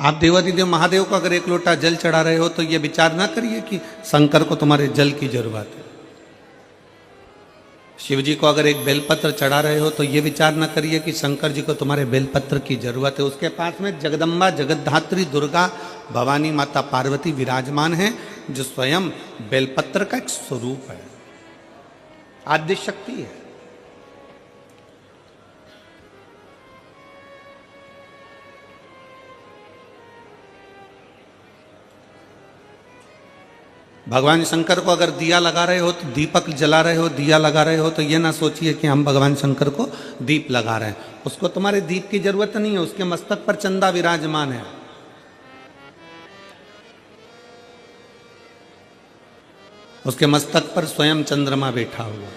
आप देवाधिदेव महादेव को अगर एक लोटा जल चढ़ा रहे हो तो ये विचार ना करिए कि शंकर को तुम्हारे जल की जरूरत है। शिव जी को अगर एक बेलपत्र चढ़ा रहे हो तो ये विचार ना करिए कि शंकर जी को तुम्हारे बेलपत्र की जरूरत है। उसके पास में जगदम्बा, जगद्धात्री, दुर्गा, भवानी माता, पार्वती विराजमान है, जो स्वयं बेलपत्र का एक स्वरूप है, आद्य शक्ति है। भगवान शंकर को अगर दिया लगा रहे हो तो दीपक जला रहे हो, दिया लगा रहे हो तो ये ना सोचिए कि हम भगवान शंकर को दीप लगा रहे हैं। उसको तुम्हारे दीप की जरूरत नहीं है, उसके मस्तक पर चंदा विराजमान है। उसके मस्तक पर स्वयं चंद्रमा बैठा हुआ।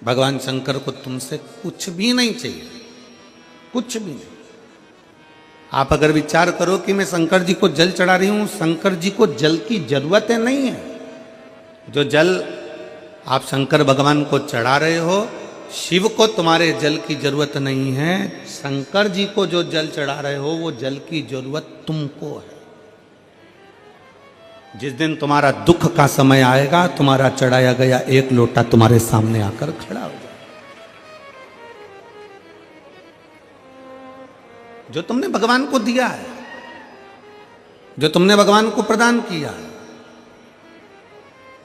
भगवान शंकर को तुमसे कुछ भी नहीं चाहिए, कुछ भी नहीं। आप अगर विचार करो कि मैं शंकर जी को जल चढ़ा रही हूं, शंकर जी को जल की जरूरत है नहीं है। जो जल आप शंकर भगवान को चढ़ा रहे हो, शिव को तुम्हारे जल की जरूरत नहीं है। शंकर जी को जो जल चढ़ा रहे हो वो जल की जरूरत तुमको है। जिस दिन तुम्हारा दुख का समय आएगा, तुम्हारा चढ़ाया गया एक लोटा तुम्हारे सामने आकर खड़ा हो जाए। जो तुमने भगवान को दिया है, जो तुमने भगवान को प्रदान किया है,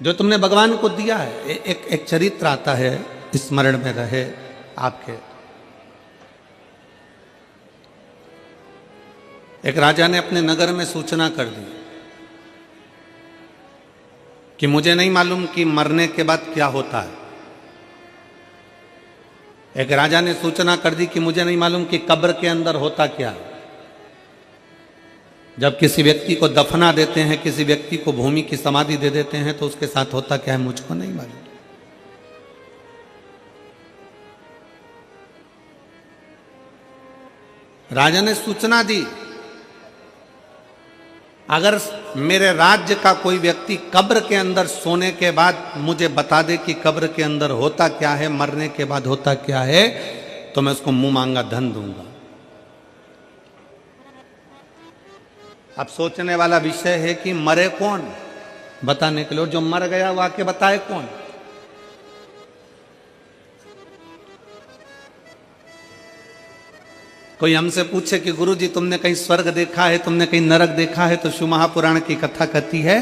जो तुमने भगवान को दिया है। एक चरित्र आता है, स्मरण में रहे आपके। एक राजा ने अपने नगर में सूचना कर दी कि मुझे नहीं मालूम कि मरने के बाद क्या होता है। एक राजा ने सूचना कर दी कि मुझे नहीं मालूम कि कब्र के अंदर होता क्या है। जब किसी व्यक्ति को दफना देते हैं, किसी व्यक्ति को भूमि की समाधि दे देते हैं, तो उसके साथ होता क्या है मुझको नहीं मालूम। राजा ने सूचना दी, अगर मेरे राज्य का कोई व्यक्ति कब्र के अंदर सोने के बाद मुझे बता दे कि कब्र के अंदर होता क्या है, मरने के बाद होता क्या है, तो मैं उसको मुंह मांगा धन दूंगा। अब सोचने वाला विषय है कि मरे कौन बताने के लिए, जो मर गया वो आके बताए कौन। कोई हमसे पूछे कि गुरुजी तुमने कहीं स्वर्ग देखा है, तुमने कहीं नरक देखा है, तो शिव महापुराण की कथा कहती है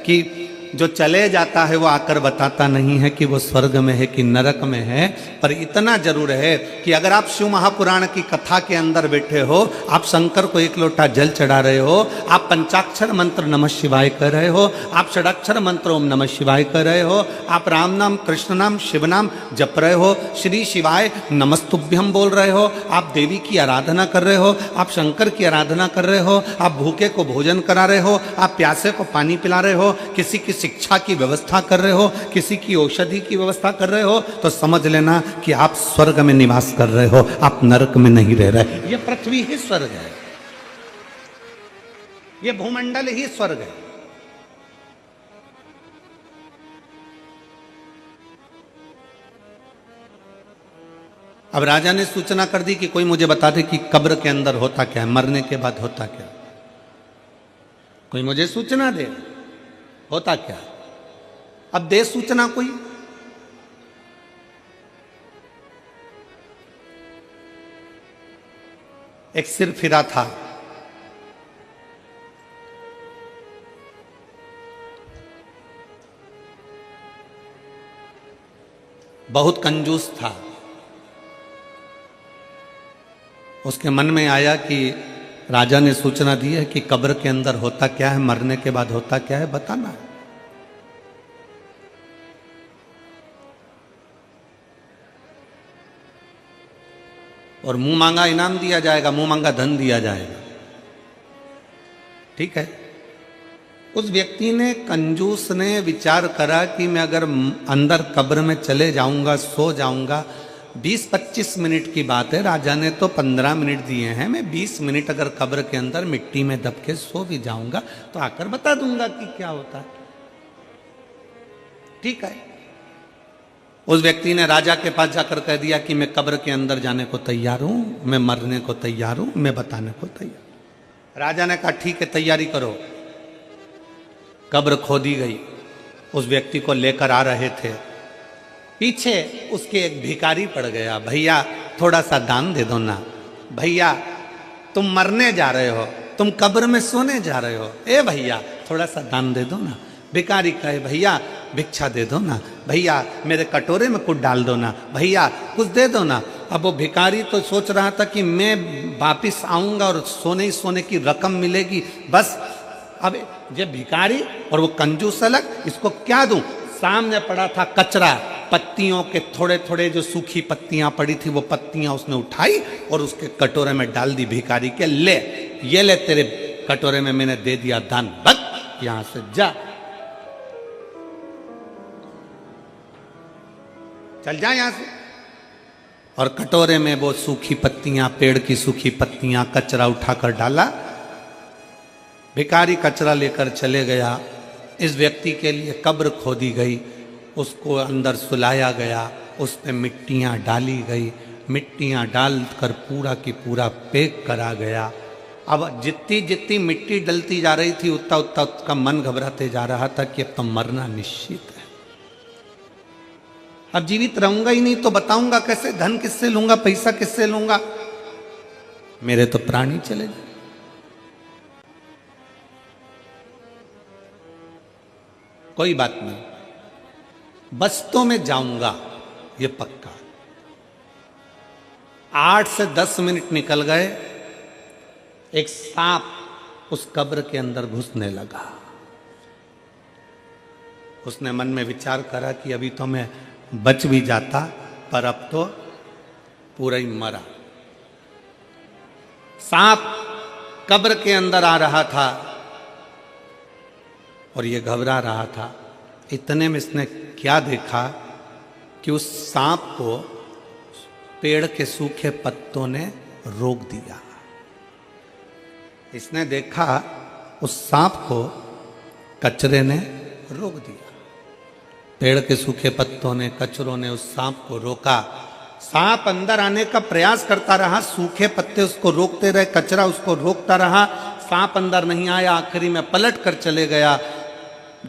कि जो चले जाता है वो आकर बताता नहीं है कि वो स्वर्ग में है कि नरक में है। पर इतना जरूर है कि अगर आप शिव महापुराण की कथा के अंदर बैठे हो, आप शंकर को एक लोटा जल चढ़ा रहे हो, आप पंचाक्षर मंत्र नमः शिवाय कर रहे हो, आप षडाक्षर मंत्र ओम नमः शिवाय कर रहे हो, आप राम नाम, कृष्ण नाम, शिव नाम जप रहे हो, श्री शिवाय नमस्तुभ्यम बोल रहे हो, आप देवी की आराधना कर रहे हो, आप शंकर की आराधना कर रहे हो, आप भूखे को भोजन करा रहे हो, आप प्यासे को पानी पिला रहे हो, किसी की शिक्षा की व्यवस्था कर रहे हो, किसी की औषधि की व्यवस्था कर रहे हो, तो समझ लेना कि आप स्वर्ग में निवास कर रहे हो, आप नरक में नहीं रह रहे। यह पृथ्वी ही स्वर्ग है, यह भूमंडल ही स्वर्ग है। अब राजा ने सूचना कर दी कि कोई मुझे बता दे कि कब्र के अंदर होता क्या है, मरने के बाद होता क्या। कोई मुझे सूचना दे होता क्या। अब दे सूचना कोई। एक सिर फिरा था, बहुत कंजूस था। उसके मन में आया कि राजा ने सूचना दी है कि कब्र के अंदर होता क्या है, मरने के बाद होता क्या है, बताना है। और मुंह मांगा इनाम दिया जाएगा, मुंह मांगा धन दिया जाएगा। ठीक है। उस व्यक्ति ने, कंजूस ने विचार करा कि मैं अगर अंदर कब्र में चले जाऊंगा, सो जाऊंगा, 20-25 मिनट की बात है, राजा ने तो 15 मिनट दिए हैं, मैं 20 मिनट अगर कब्र के अंदर मिट्टी में दब के सो भी जाऊंगा तो आकर बता दूंगा कि क्या होता है। ठीक है। उस व्यक्ति ने राजा के पास जाकर कह दिया कि मैं कब्र के अंदर जाने को तैयार हूं, मैं मरने को तैयार हूं, मैं बताने को तैयार। राजा ने कहा ठीक है, तैयारी करो। कब्र खोदी गई। उस व्यक्ति को लेकर आ रहे थे, पीछे उसके एक भिखारी पड़ गया। भैया थोड़ा सा दान दे दो ना, भैया तुम मरने जा रहे हो, तुम कब्र में सोने जा रहे हो, ए भैया थोड़ा सा दान दे दो ना। भिखारी कहे भैया भिक्षा दे दो ना, भैया मेरे कटोरे में कुछ डाल दो ना, भैया कुछ दे दो ना। अब वो भिखारी तो सोच रहा था कि मैं वापिस आऊंगा और सोने ही सोने की रकम मिलेगी बस। अब ये भिखारी और वो कंजूस अलग, इसको क्या दूं? सामने पड़ा था कचरा, पत्तियों के थोड़े थोड़े जो सूखी पत्तियां पड़ी थी वो पत्तियां उसने उठाई और उसके कटोरे में डाल दी भिखारी के। ले ये ले, तेरे कटोरे में मैंने दे दिया दान, बस यहां से जा, चल जा यहां से। और कटोरे में वो सूखी पत्तियां, पेड़ की सूखी पत्तियां, कचरा उठाकर डाला। भिखारी कचरा लेकर चले गया। इस व्यक्ति के लिए कब्र खोदी गई, उसको अंदर सुलाया गया, उस पे मिट्टियां डाली गई, मिट्टियां डालकर पूरा की पूरा पैक करा गया। अब जितनी जितनी मिट्टी डलती जा रही थी उतना उतना उसका मन घबराते जा रहा था कि अब तो मरना निश्चित है, अब जीवित रहूंगा ही नहीं तो बताऊंगा कैसे, धन किससे लूंगा, पैसा किससे लूंगा, मेरे तो प्राण ही चले जाए। कोई बात नहीं, बस तो मैं जाऊंगा ये पक्का। 8 से 10 मिनट निकल गए, एक सांप उस कब्र के अंदर घुसने लगा। उसने मन में विचार करा कि अभी तो मैं बच भी जाता, पर अब तो पूरा ही मरा। सांप कब्र के अंदर आ रहा था और ये घबरा रहा था। इतने में इसने क्या देखा कि उस सांप को पेड़ के सूखे पत्तों ने रोक दिया। इसने देखा उस सांप को कचरे ने रोक दिया। पेड़ के सूखे पत्तों ने, कचरों ने उस सांप को रोका। सांप अंदर आने का प्रयास करता रहा, सूखे पत्ते उसको रोकते रहे, कचरा उसको रोकता रहा, सांप अंदर नहीं आया। आखिरी में पलट कर चले गया।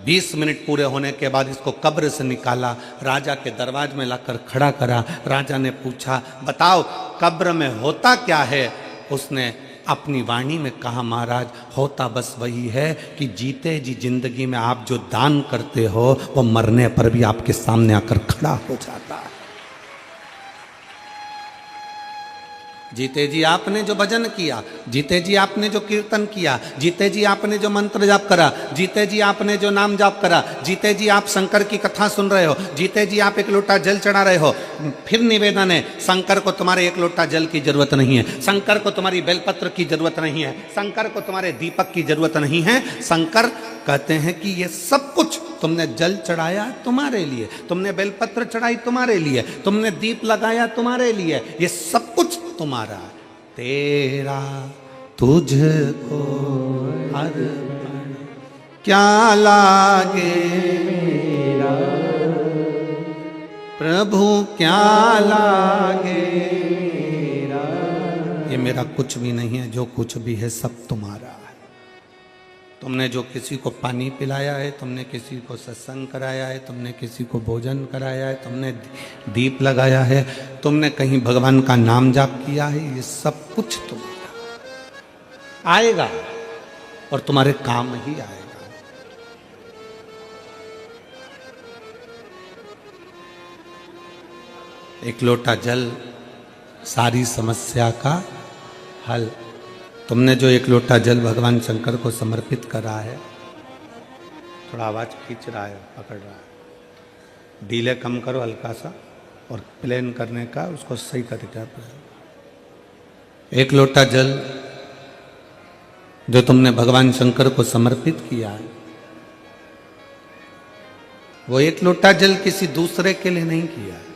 20 मिनट पूरे होने के बाद इसको कब्र से निकाला, राजा के दरवाजे में लाकर खड़ा करा। राजा ने पूछा, बताओ कब्र में होता क्या है? उसने अपनी वाणी में कहा, महाराज होता बस वही है कि जीते जी जिंदगी में आप जो दान करते हो वो मरने पर भी आपके सामने आकर खड़ा हो जाता है। जीते जी आपने जो भजन किया, जीते जी आपने जो कीर्तन किया, जीते जी आपने जो मंत्र जाप करा, जीते जी आपने जो नाम जाप करा, जीते जी आप शंकर की कथा सुन रहे हो, जीते जी आप एक लोटा जल चढ़ा रहे हो, फिर निवेदन है, शंकर को तुम्हारे एक लोटा जल की जरूरत नहीं है, शंकर को तुम्हारी बेलपत्र की जरूरत नहीं है, शंकर को तुम्हारे दीपक की जरूरत नहीं है। शंकर कहते हैं कि ये सब कुछ तुमने जल चढ़ाया तुम्हारे लिए, तुमने बेलपत्र चढ़ाई तुम्हारे लिए, तुमने दीप लगाया तुम्हारे लिए, ये सब कुछ तुम्हारा, तेरा तुझको अर्पण क्या लागे मेरा प्रभु, क्या लागे मेरा। ये मेरा कुछ भी नहीं है, जो कुछ भी है सब तुम्हारा है। तुमने जो किसी को पानी पिलाया है, तुमने किसी को सत्संग कराया है, तुमने किसी को भोजन कराया है, तुमने दीप लगाया है, तुमने कहीं भगवान का नाम जाप किया है, ये सब कुछ तुम्हारा आएगा और तुम्हारे काम ही आएगा। एक लोटा जल सारी समस्या का हल। तुमने जो एक लोटा जल भगवान शंकर को समर्पित करा है, थोड़ा आवाज खींच रहा है, पकड़ रहा है, डीले कम करो हल्का सा, और प्लेन करने का उसको सही तरीका पर। एक लोटा जल जो तुमने भगवान शंकर को समर्पित किया है, वो एक लोटा जल किसी दूसरे के लिए नहीं किया है,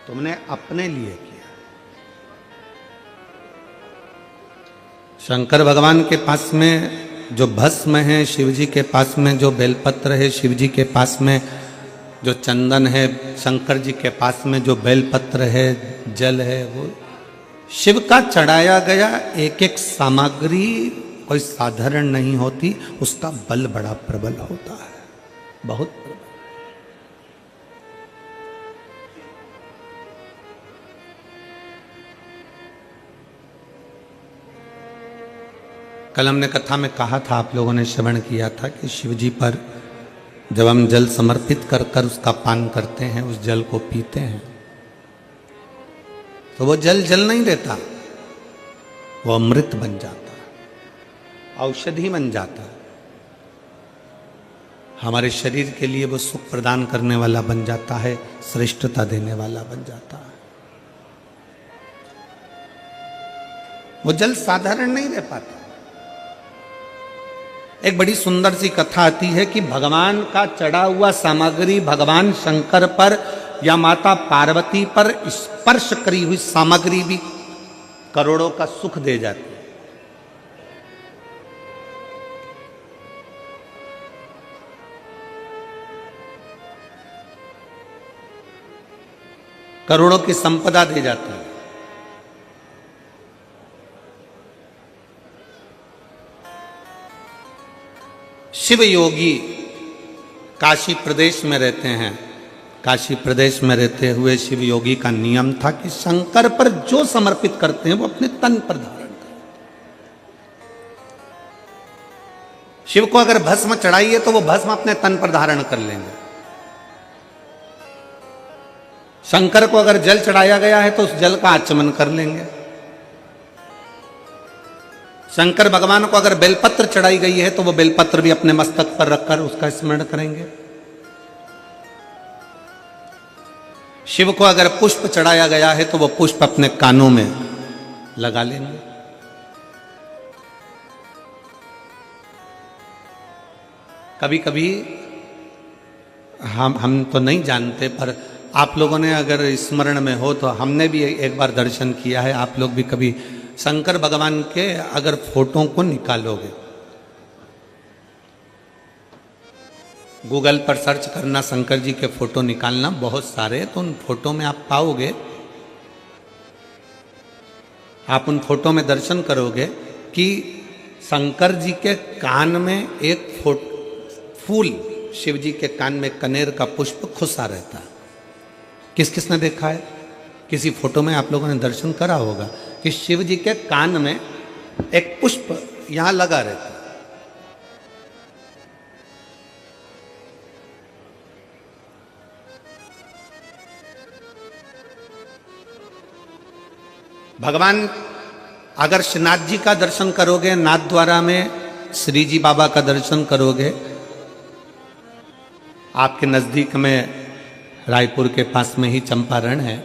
तुमने अपने लिए किया। शंकर भगवान के पास में जो भस्म है, शिव जी के पास में जो बेलपत्र है, शिव जी के पास में जो चंदन है, शंकर जी के पास में जो बेलपत्र है, जल है, वो शिव का चढ़ाया गया एक एक सामग्री कोई साधारण नहीं होती, उसका बल बड़ा प्रबल होता है, बहुत प्रबल। कल हमने कथा में कहा था, आप लोगों ने श्रवण किया था कि शिव जी पर जब हम जल समर्पित कर कर उसका पान करते हैं, उस जल को पीते हैं, तो वो जल जल नहीं रहता, वो अमृत बन जाता है, औषधि बन जाता है, हमारे शरीर के लिए वो सुख प्रदान करने वाला बन जाता है, श्रेष्ठता देने वाला बन जाता है। वो जल साधारण नहीं रह पाता। एक बड़ी सुंदर सी कथा आती है कि भगवान का चढ़ा हुआ सामग्री भगवान शंकर पर या माता पार्वती पर स्पर्श करी हुई सामग्री भी करोड़ों का सुख दे जाती है। करोड़ों की संपदा दे जाती है। शिव योगी काशी प्रदेश में रहते हैं। काशी प्रदेश में रहते हुए शिव योगी का नियम था कि शंकर पर जो समर्पित करते हैं वो अपने तन पर धारण करें। शिव को अगर भस्म चढ़ाइए तो वो भस्म अपने तन पर धारण कर लेंगे। शंकर को अगर जल चढ़ाया गया है तो उस जल का आचमन कर लेंगे। शंकर भगवान को अगर बेलपत्र चढ़ाई गई है तो वो बेलपत्र भी अपने मस्तक पर रखकर उसका स्मरण करेंगे। शिव को अगर पुष्प चढ़ाया गया है तो वो पुष्प अपने कानों में लगा लेंगे। कभी कभी हम तो नहीं जानते, पर आप लोगों ने अगर स्मरण में हो तो हमने भी एक बार दर्शन किया है। आप लोग भी कभी शंकर भगवान के अगर फोटो को निकालोगे, गूगल पर सर्च करना शंकर जी के फोटो निकालना, बहुत सारे, तो उन फोटो में आप पाओगे, आप उन फोटो में दर्शन करोगे कि शंकर जी के कान में एक फूल, शिव जी के कान में कनेर का पुष्प खुसा रहता है। किस किसने देखा है? किसी फोटो में आप लोगों ने दर्शन करा होगा कि शिव जी के कान में एक पुष्प यहां लगा रहता है। भगवान अगर श्रीनाथ जी का दर्शन करोगे, नाथ द्वारा में श्री जी बाबा का दर्शन करोगे, आपके नजदीक में रायपुर के पास में ही चंपारण है,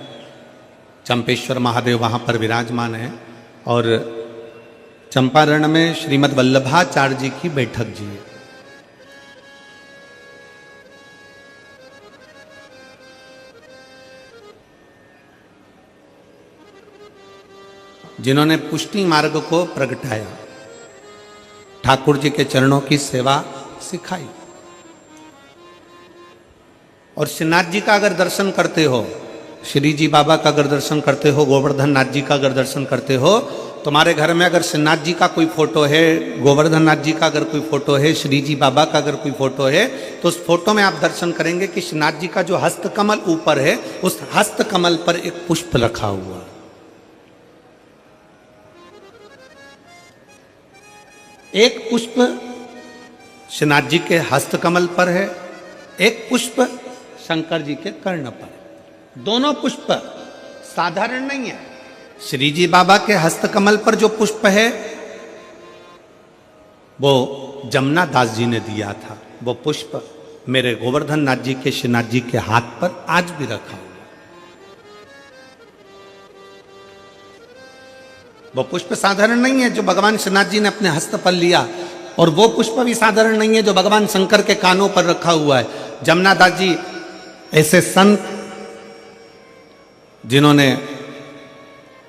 चंपेश्वर महादेव वहाँ पर विराजमान है, और चंपारण में श्रीमद् वल्लभाचार्य जी की बैठक जी है। जिन्होंने पुष्टि मार्ग को प्रगटाया, ठाकुर जी के चरणों की सेवा सिखाई। और श्रीनाथ जी का अगर दर्शन करते हो, श्री जी बाबा का अगर दर्शन करते हो, गोवर्धन नाथ जी का अगर दर्शन करते हो, तुम्हारे घर में अगर श्रीनाथ जी का कोई फोटो है, गोवर्धन नाथ जी का अगर कोई फोटो है, श्री जी बाबा का अगर कोई फोटो है, तो उस फोटो में आप दर्शन करेंगे कि श्रीनाथ जी का जो हस्तकमल ऊपर है, उस हस्तकमल पर एक पुष्प रखा हुआ है। एक पुष्प श्रीनाथ जी के हस्तकमल पर है, एक पुष्प शंकर जी के कर्ण पर। दोनों पुष्प साधारण नहीं है। श्री जी बाबा के हस्तकमल पर जो पुष्प है वो जमुना दास जी ने दिया था। वो पुष्प मेरे गोवर्धन नाथ जी के, श्रीनाथ जी के हाथ पर आज भी रखा हुआ। वो पुष्प साधारण नहीं है जो भगवान श्रीनाथ जी ने अपने हस्त पर लिया, और वो पुष्प भी साधारण नहीं है जो भगवान शंकर के कानों पर रखा हुआ है। जमुना दास जी ऐसे संत जिन्होंने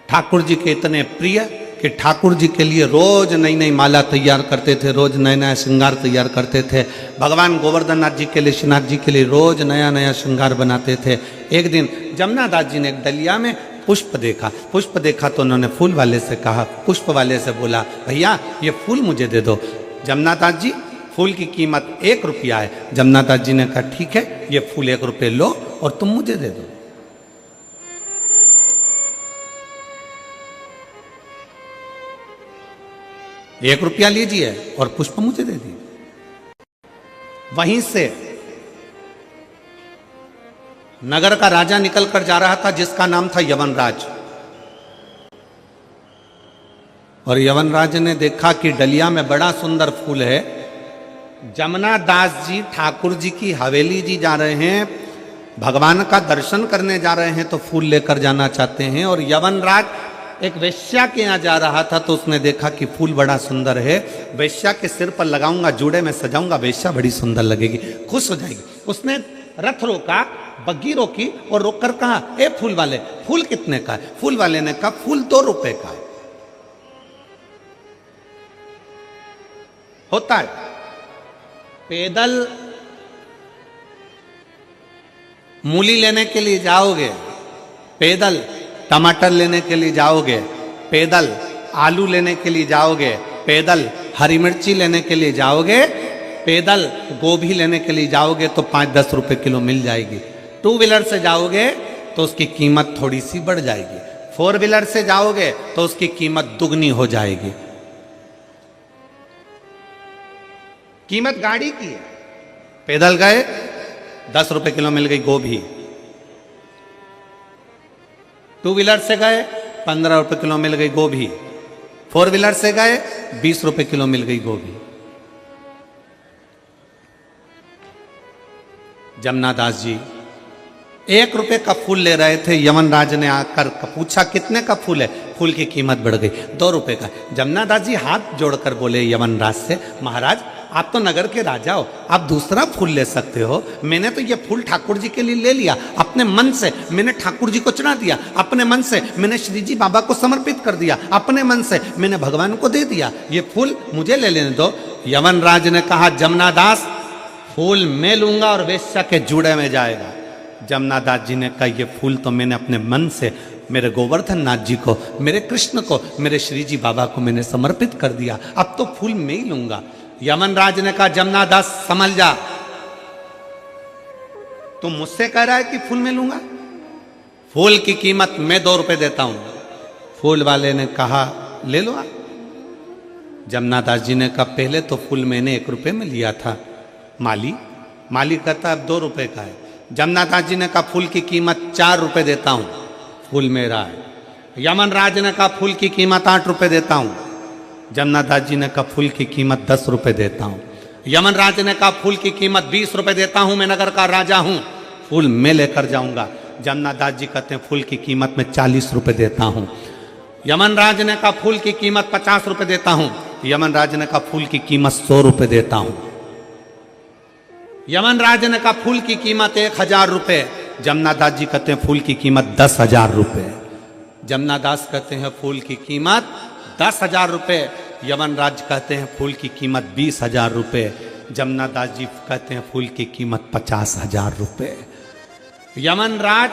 ठाकुर जी के इतने प्रिय कि ठाकुर जी के लिए रोज नई नई माला तैयार करते थे, रोज नया नया श्रृंगार तैयार करते थे। भगवान गोवर्धन नाथ जी के लिए, श्रीनाथ जी के लिए रोज नया नया श्रृंगार बनाते थे। एक दिन जमुना दास जी ने एक डलिया में पुष्प देखा तो उन्होंने फूल वाले से कहा, पुष्प वाले से बोला, भैया ये फूल मुझे दे दो। जमुना दास जी, फूल की कीमत 1 रुपया है। जमुना दास जी ने कहा, ठीक है, ये फूल 1 रुपये लो और तुम मुझे दे दो। ₹1 लीजिए और पुष्प मुझे दे दिए। वहीं से नगर का राजा निकल कर जा रहा था जिसका नाम था यवनराज। और यवनराज ने देखा कि डलिया में बड़ा सुंदर फूल है। जमुना दास जी ठाकुर जी की हवेली जी जा रहे हैं, भगवान का दर्शन करने जा रहे हैं, तो फूल लेकर जाना चाहते हैं। और यवनराज एक वेश्या के यहाँ जा रहा था तो उसने देखा कि फूल बड़ा सुंदर है, वेश्या के सिर पर लगाऊंगा, जूड़े में सजाऊंगा, वेश्या बड़ी सुंदर लगेगी, खुश हो जाएगी। उसने रथ रोका, बग्गी रोकी और रोककर कहा, ए फूल वाले, फूल कितने का है? फूल वाले ने कहा, फूल 2 रुपए का है। होता है पैदल मूली लेने के लिए जाओगे, पैदल टमाटर लेने के लिए जाओगे, पैदल आलू लेने के लिए जाओगे, पैदल हरी मिर्ची लेने के लिए जाओगे, पैदल गोभी लेने के लिए जाओगे तो 5-10 रुपए किलो मिल जाएगी। 2 व्हीलर से जाओगे तो उसकी कीमत थोड़ी सी बढ़ जाएगी, 4 व्हीलर से जाओगे तो उसकी कीमत दुगनी हो जाएगी। कीमत गाड़ी की है। पैदल गए 10 रुपए किलो मिल गई गोभी, 2 व्हीलर से गए 15 रुपए किलो मिल गई गोभी, 4 व्हीलर से गए 20 रुपए किलो मिल गई गोभी। जमुना दास जी 1 रुपए का फूल ले रहे थे। यवनराज ने आकर पूछा, कितने का फूल है? फूल की कीमत बढ़ गई, 2 रुपए का। जमुना दास जी हाथ जोड़कर बोले यवनराज से, महाराज आप तो नगर के राजा हो, आप दूसरा फूल ले सकते हो। मैंने तो ये फूल ठाकुर जी के लिए ले लिया, अपने मन से मैंने ठाकुर जी को चढ़ा दिया, अपने मन से मैंने श्री जी बाबा को समर्पित कर दिया, अपने मन से मैंने भगवान को दे दिया, ये फूल मुझे ले लेने दो। यवनराज ने कहा, जमुना दास फूल मैं लूंगा और वेश्या के जूड़े में जाएगा। जमुना दास जी ने कहा, ये फूल तो मैंने अपने मन से मेरे गोवर्धन नाथ जी को, मेरे कृष्ण को, मेरे श्री जी बाबा को मैंने समर्पित कर दिया, अब तो फूल मैं ही लूंगा। यमनराज ने कहा, जमुना दास समझ जा, तुम मुझसे कह रहा है कि फूल मैं लूंगा? फूल की कीमत मैं 2 रुपए देता हूं। फूल वाले ने कहा, ले लो आप। जमुना दास जी ने कहा, पहले तो फूल मैंने 1 रुपए में लिया था। माली कहता अब 2 रुपए का है। जमुना दास जी ने कहा, फूल की कीमत 4 रुपए देता हूं, फूल मेरा है। यमनराज ने कहा, फूल की कीमत 8 रुपए देता हूं। जमुना दास जी ने कहा, फूल की कीमत 10 रुपए देता हूं। यमनराज ने कहा, फूल की कीमत 20 रुपए देता हूं, मैं नगर का राजा हूं, फूल मैं लेकर जाऊंगा। जमुना दास जी कहते हैं, फूल की कीमत में 40 रुपए देता हूं। यमनराज ने कहा, फूल की कीमत 50 रुपए देता हूं। यमनराज ने कहा, फूल की कीमत 100 रुपए देता हूं। यमनराज ने कहा, फूल की कीमत 1000 रुपए। जमुना दास जी कहते हैं, फूल की कीमत 10,000 रुपए। जमुना दास कहते हैं, फूल की कीमत 10,000 रुपए। यमनराज कहते हैं, फूल की कीमत 20,000 रुपए। जमुना दास जी कहते हैं, फूल की कीमत 50,000 रुपए। यमनराज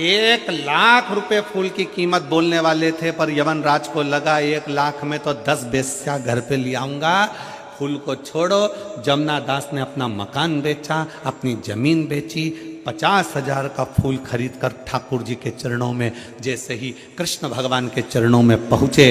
1 लाख रुपए फूल की कीमत बोलने वाले थे, पर यमनराज को लगा 1 लाख में तो 10 वेश्या घर पे ले आऊंगा, फूल को छोड़ो। जमुना दास ने अपना मकान बेचा, अपनी जमीन बेची, 50,000 का फूल खरीद कर ठाकुर जी के चरणों में, जैसे ही कृष्ण भगवान के चरणों में पहुँचे,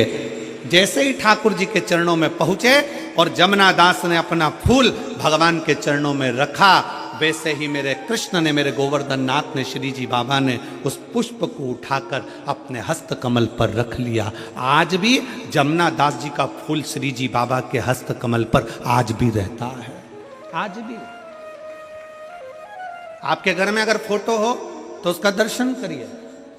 जैसे ही ठाकुर जी के चरणों में पहुँचे और जमुना दास ने अपना फूल भगवान के चरणों में रखा, वैसे ही मेरे कृष्ण ने, मेरे गोवर्धन नाथ ने, श्री जी बाबा ने उस पुष्प को उठाकर अपने हस्त कमल पर रख लिया। आज भी जमुना दास जी का फूल श्री जी बाबा के हस्त कमल पर आज भी रहता है। आज भी आपके घर में अगर फोटो हो तो उसका दर्शन करिए,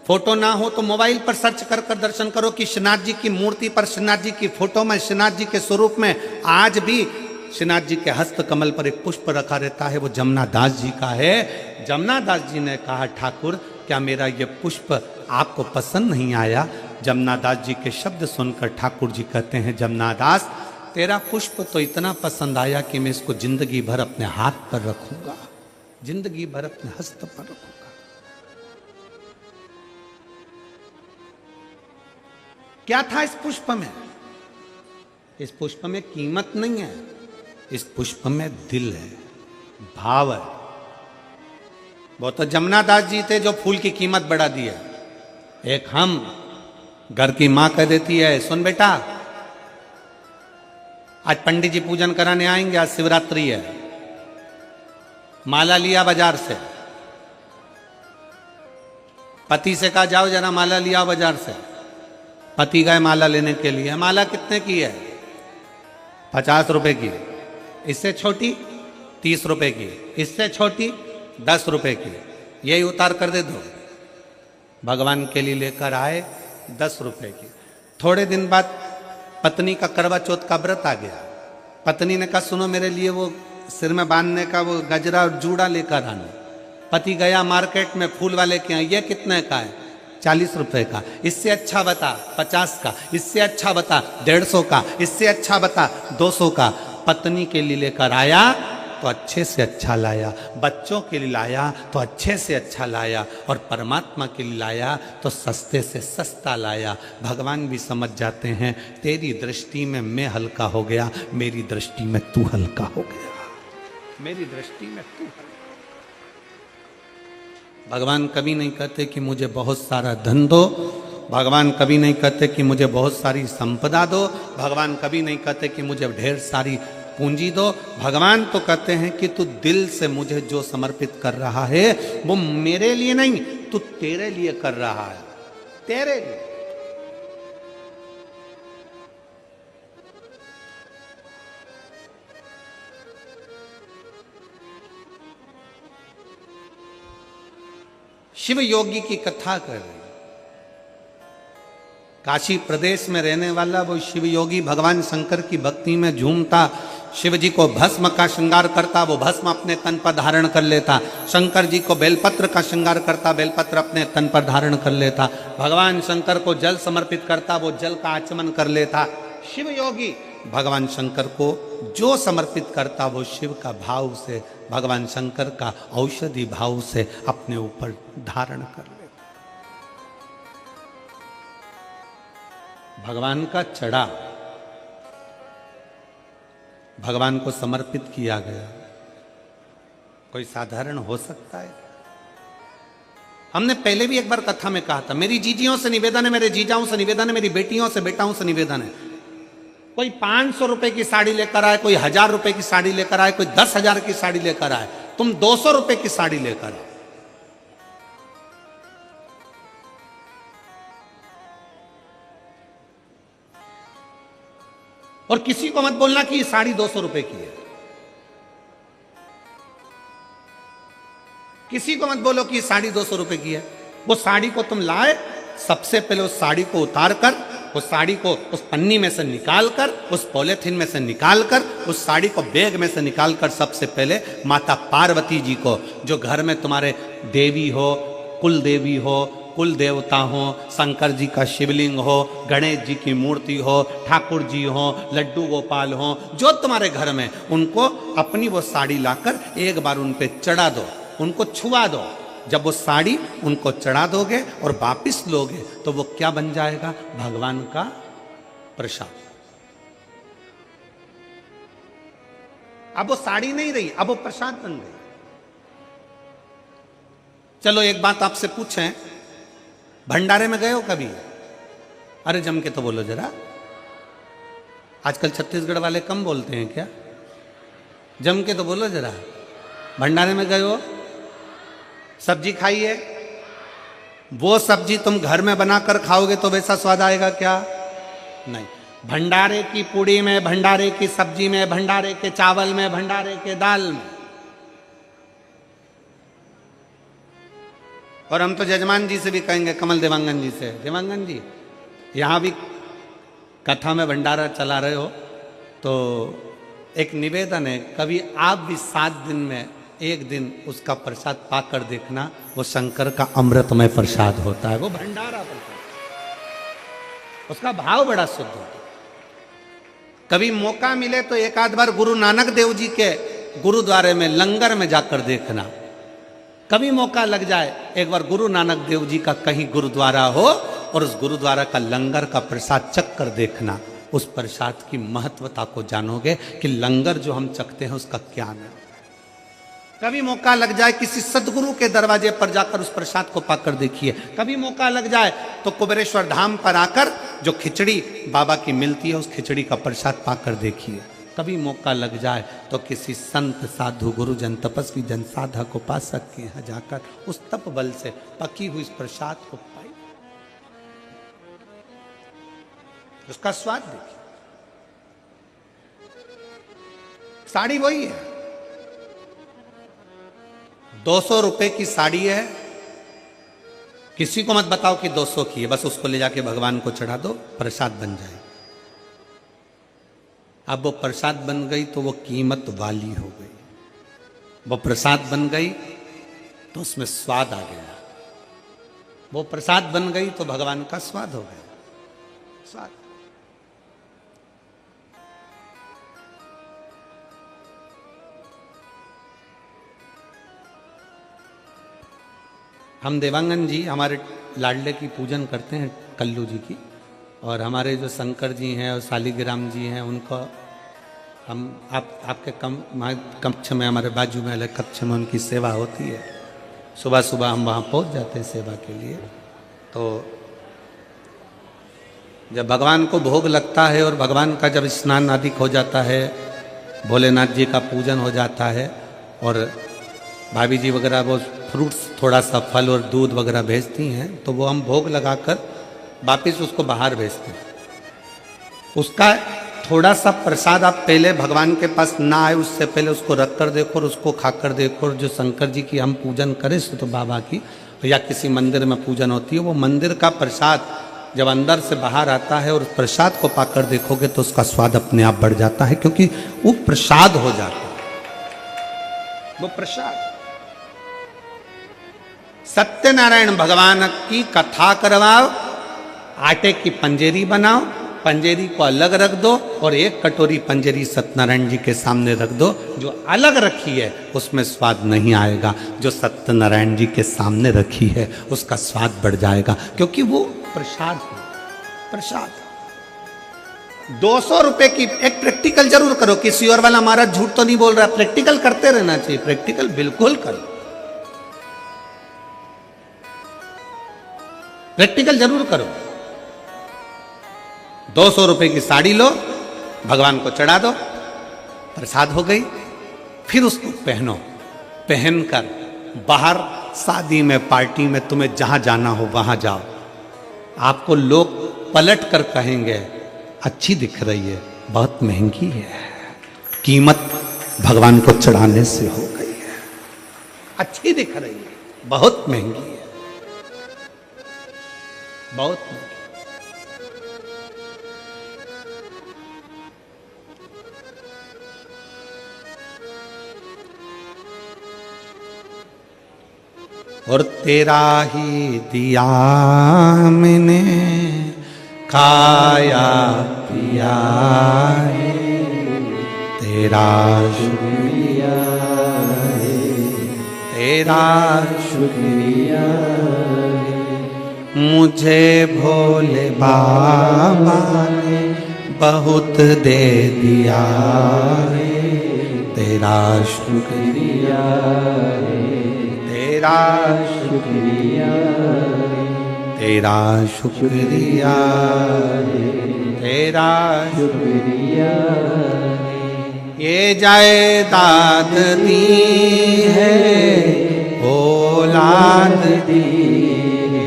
फोटो ना हो तो मोबाइल पर सर्च कर कर दर्शन करो कि श्रीनाथ जी की मूर्ति पर, श्रीनाथ जी की फोटो में, श्रीनाथ जी के स्वरूप में आज भी श्रीनाथ जी के हस्त कमल पर एक पुष्प रखा रहता है, वो जमुना दास जी का है। जमुना दास जी ने कहा, ठाकुर क्या मेरा ये पुष्प आपको पसंद नहीं आया? जमुनादास जी के शब्द सुनकर ठाकुर जी कहते हैं, जमुनादास तेरा पुष्प तो इतना पसंद आया कि मैं इसको जिंदगी भर अपने हाथ पर रखूंगा, जिंदगी भर अपने हस्त पर रखूंगा। क्या था इस पुष्प में? इस पुष्प में कीमत नहीं है, इस पुष्प में दिल है, भाव है। वो तो जमुनादास जी थे जो फूल की कीमत बढ़ा दी है। एक हम घर की मां कह देती है, सुन बेटा आज पंडित जी पूजन कराने आएंगे, आज शिवरात्रि है, माला लिया बाजार से। पति से कहा जाओ जरा माला लिया बाजार से। पति गए माला लेने के लिए। माला कितने की है? 50 रुपए की। इससे छोटी 30 रुपए की, इससे छोटी 10 रुपए की। यही उतार कर दे दो। भगवान के लिए लेकर आए 10 रुपए की। थोड़े दिन बाद पत्नी का करवा चौथ का व्रत आ गया। पत्नी ने कहा सुनो मेरे लिए वो सिर में बांधने का वो गजरा और जूड़ा लेकर आना। पति गया मार्केट में फूल वाले के यहाँ, ये कितने का है? 40 रुपए का। इससे अच्छा बता 50 का, इससे अच्छा बता 150 का, इससे अच्छा बता 200 का। पत्नी के लिए लेकर आया तो अच्छे से अच्छा लाया, बच्चों के लिए लाया तो अच्छे से अच्छा लाया, और परमात्मा के लिए लाया तो सस्ते से सस्ता लाया। भगवान भी समझ जाते हैं तेरी दृष्टि में मैं हल्का हो गया, मेरी दृष्टि में तू हल्का हो गया, मेरी दृष्टि में तू हल्का। भगवान कभी नहीं कहते कि मुझे बहुत सारा धन दो, भगवान कभी नहीं कहते कि मुझे बहुत सारी संपदा दो, भगवान कभी नहीं कहते कि मुझे ढेर सारी पूंजी दो। भगवान तो कहते हैं कि तू दिल से मुझे जो समर्पित कर रहा है वो मेरे लिए नहीं, तू तेरे लिए कर रहा है, तेरे लिए। शिव योगी की कथा कर रहे, काशी प्रदेश में रहने वाला वो शिव योगी भगवान शंकर की भक्ति में झूमता, शिव जी को भस्म का श्रृंगार करता, वो भस्म अपने तन पर धारण कर लेता। शंकर जी को बेलपत्र का श्रृंगार करता, बेलपत्र अपने तन पर धारण कर लेता। भगवान शंकर को जल समर्पित करता, वो जल का आचमन कर लेता। शिव योगी भगवान शंकर को जो समर्पित करता वो शिव का भाव से, भगवान शंकर का औषधि भाव से अपने ऊपर धारण कर लेता। भगवान का चढ़ा भगवान को समर्पित किया गया, कोई साधारण हो सकता है? हमने पहले भी एक बार कथा में कहा था, मेरी जीजियों से निवेदन है, मेरे जीजाओं से निवेदन है, मेरी बेटियों से बेटाओं से निवेदन है, कोई 500 रुपए की साड़ी लेकर आए, कोई 1000 रुपए की साड़ी लेकर आए, कोई 10,000 की साड़ी लेकर आए, तुम 200 रुपए की साड़ी लेकर आओ। और किसी को मत बोलना कि ये साड़ी 200 रुपए की है। किसी को मत बोलो कि ये साड़ी 200 रुपए की है। वो साड़ी को तुम लाए, सबसे पहले उस साड़ी को उतार कर, उस साड़ी को उस पन्नी में से निकाल कर, उस पॉलिथीन में से निकाल कर, उस साड़ी को बैग में से निकाल कर सबसे पहले माता पार्वती जी को, जो घर में तुम्हारे देवी हो, कुल देवी हो, कुल देवता हो, शंकर जी का शिवलिंग हो, गणेश जी की मूर्ति हो, ठाकुर जी हो, लड्डू गोपाल हो, जो तुम्हारे घर में, उनको अपनी वो साड़ी लाकर एक बार उन पे चढ़ा दो, उनको छुआ दो। जब वो साड़ी उनको चढ़ा दोगे और वापिस लोगे तो वो क्या बन जाएगा? भगवान का प्रसाद। अब वो साड़ी नहीं रही, अब वो प्रसाद बन गई। चलो एक बात आपसे पूछें, भंडारे में गए हो कभी? अरे जम के तो बोलो जरा। आजकल छत्तीसगढ़ वाले कम बोलते हैं क्या? जम के तो बोलो जरा। भंडारे में गए हो? सब्जी खाई है? वो सब्जी तुम घर में बनाकर खाओगे तो वैसा स्वाद आएगा क्या? नहीं। भंडारे की पूड़ी में, भंडारे की सब्जी में, भंडारे के चावल में, भंडारे के दाल में। और हम तो जजमान जी से भी कहेंगे, कमल देवांगन जी से, देवांगन जी यहाँ भी कथा में भंडारा चला रहे हो तो एक निवेदन है, कभी आप भी 7 दिन में एक दिन उसका प्रसाद पाकर देखना, वो शंकर का अमृतमय प्रसाद होता है, वो भंडारा प्रसाद, उसका भाव बड़ा शुद्ध होता है। कभी मौका मिले तो एक आध बार गुरु नानक देव जी के गुरुद्वारे में लंगर में जाकर देखना। कभी मौका लग जाए एक बार गुरु नानक देव जी का कहीं गुरुद्वारा हो और उस गुरुद्वारा का लंगर का प्रसाद चख कर देखना, उस प्रसाद की महत्वता को जानोगे कि लंगर जो हम चखते हैं उसका क्या है। कभी मौका लग जाए किसी सदगुरु के दरवाजे पर जाकर उस प्रसाद को पाकर देखिए। कभी मौका लग जाए तो कुबेरेश्वर धाम पर आकर जो खिचड़ी बाबा की मिलती है उस खिचड़ी का प्रसाद पाकर देखिए। कभी मौका लग जाए तो किसी संत साधु गुरुजन तपस्वी जन साधक उपासक के यहाँ जाकर उस तप बल से पकी हुई इस प्रसाद को पाई, उसका स्वाद देखिए। साड़ी वही है, 200 रुपए की साड़ी है, किसी को मत बताओ कि 200 की है, बस उसको ले जाके भगवान को चढ़ा दो, प्रसाद बन जाए। अब वो प्रसाद बन गई तो वो कीमत वाली हो गई, वो प्रसाद बन गई तो उसमें स्वाद आ गया, वो प्रसाद बन गई तो भगवान का स्वाद हो गया, स्वाद। हम देवांगन जी हमारे लाडले की पूजन करते हैं, कल्लू जी की, और हमारे जो शंकर जी हैं और शालिग्राम जी हैं उनको हम आपके कक्ष में, हमारे बाजू में अलग कक्ष में उनकी सेवा होती है। सुबह सुबह हम वहाँ पहुँच जाते हैं सेवा के लिए। तो जब भगवान को भोग लगता है और भगवान का जब स्नान आदि हो जाता है, भोलेनाथ जी का पूजन हो जाता है और भाभी जी वगैरह वो फ्रूट्स थोड़ा सा फल और दूध वगैरह भेजती हैं, तो वो हम भोग लगाकर वापिस उसको बाहर भेजते हैं। उसका थोड़ा सा प्रसाद आप पहले भगवान के पास ना आए उससे पहले उसको रख कर देखो और उसको खाकर देखो। और जो शंकर जी की हम पूजन करें तो बाबा की या किसी मंदिर में पूजन होती है, वो मंदिर का प्रसाद जब अंदर से बाहर आता है और प्रसाद को पाकर देखोगे तो उसका स्वाद अपने आप बढ़ जाता है, क्योंकि वो प्रसाद हो जाता है, वो प्रसाद। सत्यनारायण भगवान की कथा करवाओ, आटे की पंजेरी बनाओ, पंजेरी को अलग रख दो और एक कटोरी पंजेरी सत्यनारायण जी के सामने रख दो। जो अलग रखी है उसमें स्वाद नहीं आएगा, जो सत्यनारायण जी के सामने रखी है उसका स्वाद बढ़ जाएगा, क्योंकि वो प्रसाद है, प्रसाद। 200 रुपए की एक प्रैक्टिकल जरूर करो। किसी और वाला महाराज झूठ तो नहीं बोल रहा, प्रैक्टिकल करते रहना चाहिए, प्रैक्टिकल बिल्कुल करो, प्रैक्टिकल जरूर करो। 200 रुपए की साड़ी लो, भगवान को चढ़ा दो, प्रसाद हो गई। फिर उसको पहनो, पहनकर बाहर शादी में, पार्टी में, तुम्हें जहां जाना हो वहां जाओ। आपको लोग पलट कर कहेंगे अच्छी दिख रही है, बहुत महंगी है, कीमत भगवान को चढ़ाने से हो गई है। अच्छी दिख रही है, बहुत महंगी है, बहुत महंगी। और तेरा ही दिया मैंने खाया पिया है, तेरा शुक्रिया है, तेरा शुक्रिया है। मुझे भोले बाबा ने बहुत दे दिया है, तेरा शुक्रिया है, तेरा शुक्रिया, तेरा शुक्रिया, तेरा शुक्रिया। ये जायदाद दी है, औलाद दी है,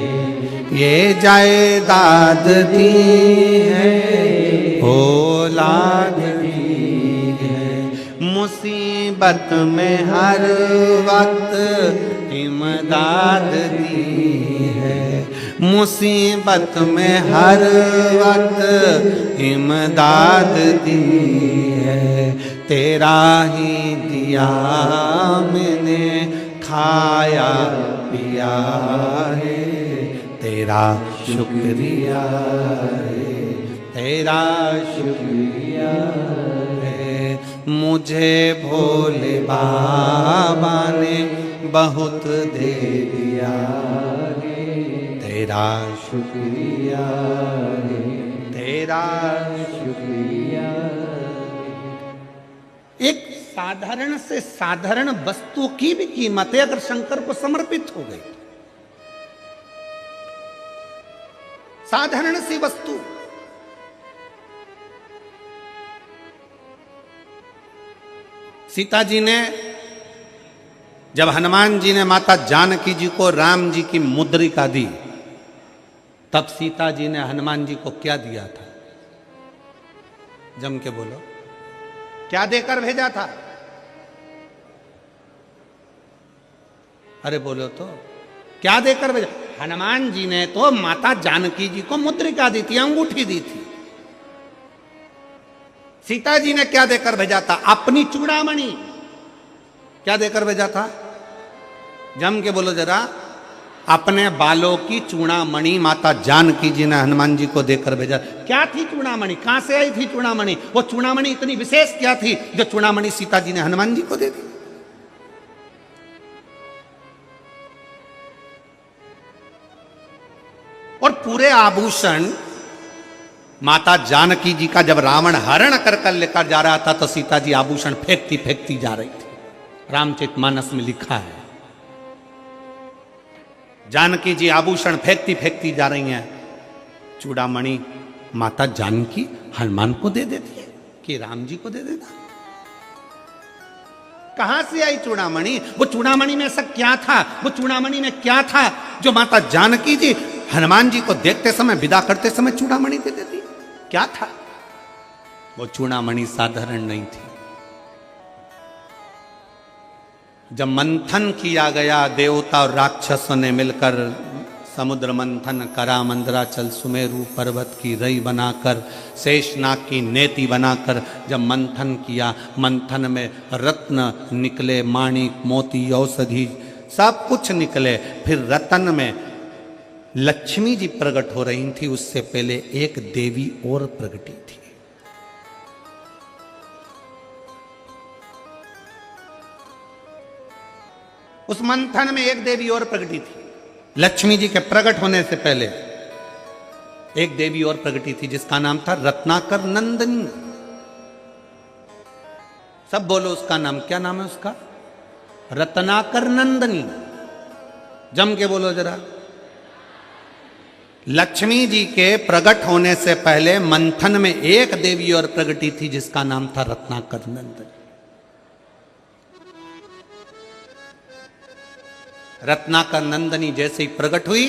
ये जायदाद दी है, औलाद दी है। मुसीबत में हर वक्त इमदाद दी है, मुसीबत में हर वक्त इमदाद दी है, तेरा ही दिया मैंने खाया पिया है, तेरा शुक्रिया है, तेरा शुक्रिया है। मुझे भोले बाबा ने बहुत दे दिया है, तेरा शुक्रिया है, तेरा शुक्रिया। एक साधारण से साधारण वस्तु की भी कीमत है अगर शंकर को समर्पित हो गई। साधारण सी वस्तु, सीता जी ने जब हनुमान जी ने माता जानकी जी को राम जी की मुद्रिका दी, तब सीता जी ने हनुमान जी को क्या दिया था? जम के बोलो, क्या देकर भेजा था? अरे बोलो तो, क्या देकर भेजा? हनुमान जी ने तो माता जानकी जी को मुद्रिका दी थी, अंगूठी दी थी। सीता जी ने क्या देकर भेजा था? अपनी चूड़ामणि। क्या देकर भेजा था? जम के बोलो जरा। अपने बालों की चूड़ामणि माता जानकी जी ने हनुमान जी को देकर भेजा। क्या थी चूड़ामणि? कहां से आई थी चूड़ामणि? वो चूड़ामणि इतनी विशेष क्या थी जो चूड़ामणि सीता जी ने हनुमान जी को दे दी? और पूरे आभूषण माता जानकी जी का जब रावण हरण कर कर लेकर जा रहा था तो सीता जी आभूषण फेंकती फेंकती जा रही थी। रामचरितमानस में लिखा है, जानकी जी आभूषण फेंकती फेंकती जा रही हैं। चूड़ामणि माता जानकी हनुमान को दे देती है कि राम जी को दे देता। कहां से आई चूड़ामणि? वो चूड़ामणि में ऐसा क्या था? वो चूड़ामणि में क्या था जो माता जानकी जी हनुमान जी को देखते समय, विदा करते समय चूड़ामणि दे देती? क्या था वो चूड़ामणि? साधारण नहीं थी। जब मंथन किया गया देवता और राक्षसों ने मिलकर, समुद्र मंथन करा, मंदराचल सुमेरु पर्वत की रई बनाकर, शेषनाग की नेति बनाकर जब मंथन किया, मंथन में रत्न निकले, माणिक मोती औषधि सब कुछ निकले। फिर रतन में लक्ष्मी जी प्रकट हो रही थी, उससे पहले एक देवी और प्रकटी थी। उस मंथन में एक देवी और प्रकटी थी। लक्ष्मी जी के प्रकट होने से पहले एक देवी और प्रकटी थी जिसका नाम था रत्नाकर नंदिनी। सब बोलो उसका नाम। क्या नाम है उसका? रत्नाकर नंदिनी। जम के बोलो जरा। लक्ष्मी जी के प्रकट होने से पहले मंथन में एक देवी और प्रकटी थी जिसका नाम था रत्नाकर नंदिनी। रत्नाकर नंदिनी जैसे ही प्रकट हुई,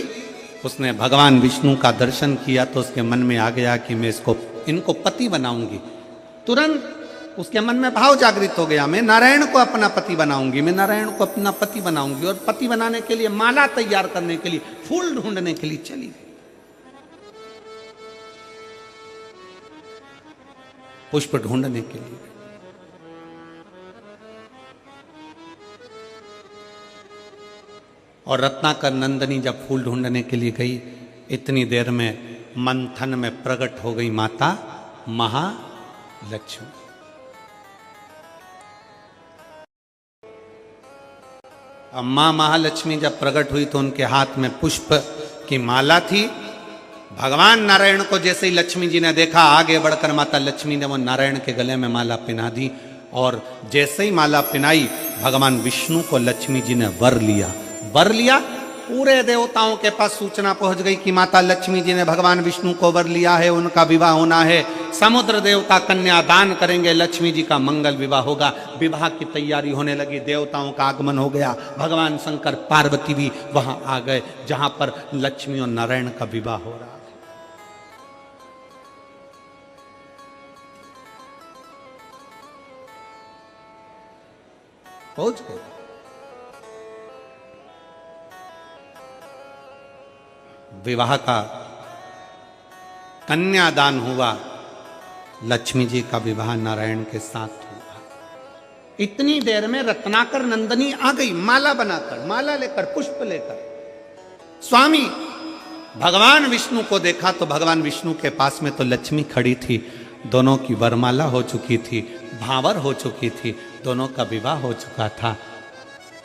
उसने भगवान विष्णु का दर्शन किया तो उसके मन में आ गया कि मैं इनको पति बनाऊंगी। तुरंत उसके मन में भाव जागृत हो गया, मैं नारायण को अपना पति बनाऊंगी, मैं नारायण को अपना पति बनाऊंगी। और पति बनाने के लिए माला तैयार करने के लिए, फूल ढूंढने के लिए चली गई। पुष्प ढूंढने के लिए। और रत्नाकर नंदिनी जब फूल ढूंढने के लिए गई, इतनी देर में मंथन में प्रकट हो गई माता महालक्ष्मी। अब मां महालक्ष्मी जब प्रकट हुई तो उनके हाथ में पुष्प की माला थी। भगवान नारायण को जैसे ही लक्ष्मी जी ने देखा, आगे बढ़कर माता लक्ष्मी ने वो नारायण के गले में माला पहना दी। और जैसे ही माला पहनाई, भगवान विष्णु को लक्ष्मी जी ने वर लिया। वर लिया, पूरे देवताओं के पास सूचना पहुंच गई कि माता लक्ष्मी जी ने भगवान विष्णु को वर लिया है, उनका विवाह होना है। समुद्र देवता कन्या दान करेंगे, लक्ष्मी जी का मंगल विवाह होगा। विवाह की तैयारी होने लगी, देवताओं का आगमन हो गया। भगवान शंकर पार्वती भी वहां आ गए जहां पर लक्ष्मी और नारायण का विवाह हो रहा। पहुंच गए। विवाह का कन्यादान हुआ, लक्ष्मी जी का विवाह नारायण के साथ हुआ। इतनी देर में रत्नाकर नंदनी आ गई, माला बनाकर, माला लेकर, पुष्प लेकर। स्वामी भगवान विष्णु को देखा तो भगवान विष्णु के पास में तो लक्ष्मी खड़ी थी, दोनों की वरमाला हो चुकी थी, भावर हो चुकी थी, दोनों का विवाह हो चुका था।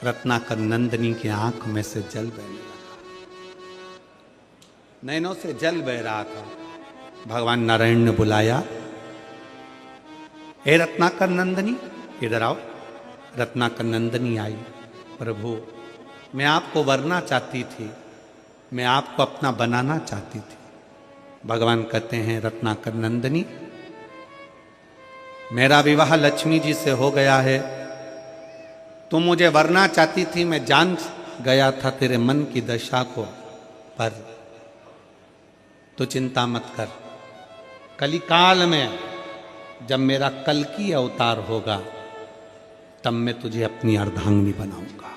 रत्नाकर नंदनी की आंख में से जल बहने लगा, नैनों से जल बह रहा था। भगवान नारायण ने बुलाया, हे रत्नाकर नंदनी इधर आओ। रत्नाकर नंदनी आई। प्रभु मैं आपको वरना चाहती थी, मैं आपको अपना बनाना चाहती थी। भगवान कहते हैं, रत्नाकर नंदनी मेरा विवाह लक्ष्मी जी से हो गया है, तुम मुझे वरना चाहती थी, मैं जान गया था तेरे मन की दशा को, पर तो चिंता मत कर, कलिकाल में जब मेरा कल्कि अवतार होगा तब मैं तुझे अपनी अर्धांगिनी बनाऊंगा।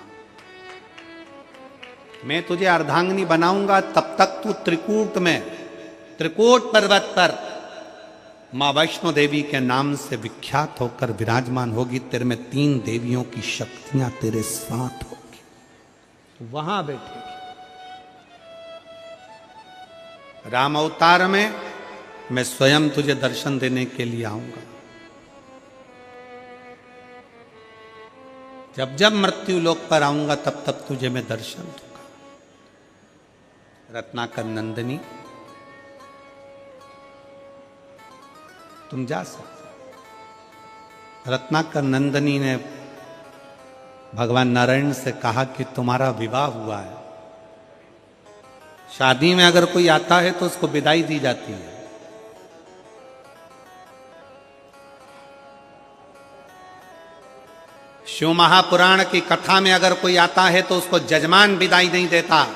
मैं तुझे अर्धांगिनी बनाऊंगा, तब तक तू त्रिकूट में, त्रिकूट पर्वत पर मां वैष्णो देवी के नाम से विख्यात होकर विराजमान होगी। तेरे में 3 देवियों की शक्तियां तेरे साथ होगी, वहां बैठेगी। राम अवतार में मैं स्वयं तुझे दर्शन देने के लिए आऊंगा। जब जब मृत्यु लोक पर आऊंगा तब तब तुझे मैं दर्शन दूंगा। रत्नाकर नंदनी तुम जा सकते। रत्नाकर नंदनी ने भगवान नारायण से कहा कि तुम्हारा विवाह हुआ है, शादी में अगर कोई आता है तो उसको विदाई दी जाती है। शिव महापुराण की कथा में अगर कोई आता है तो उसको जजमान विदाई नहीं देता।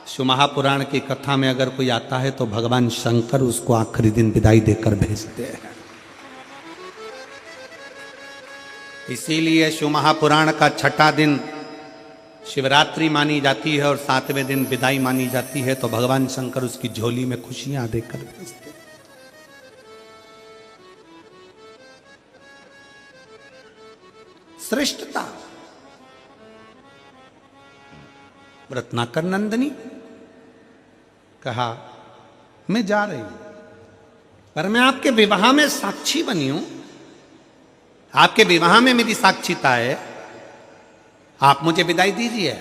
शिव महापुराण की कथा में अगर कोई आता है तो भगवान शंकर उसको आखिरी दिन विदाई देकर भेजते हैं। इसीलिए शिव महापुराण का 6ठा दिन शिवरात्रि मानी जाती है और 7वें दिन विदाई मानी जाती है, तो भगवान शंकर उसकी झोली में खुशियां देकर भेजते हैं। श्रेष्ठता। रत्नाकर नंदनी कहा, मैं जा रही हूं, पर मैं आपके विवाह में साक्षी बनी हूं, आपके विवाह में मेरी साक्षीता है, आप मुझे विदाई दीजिए।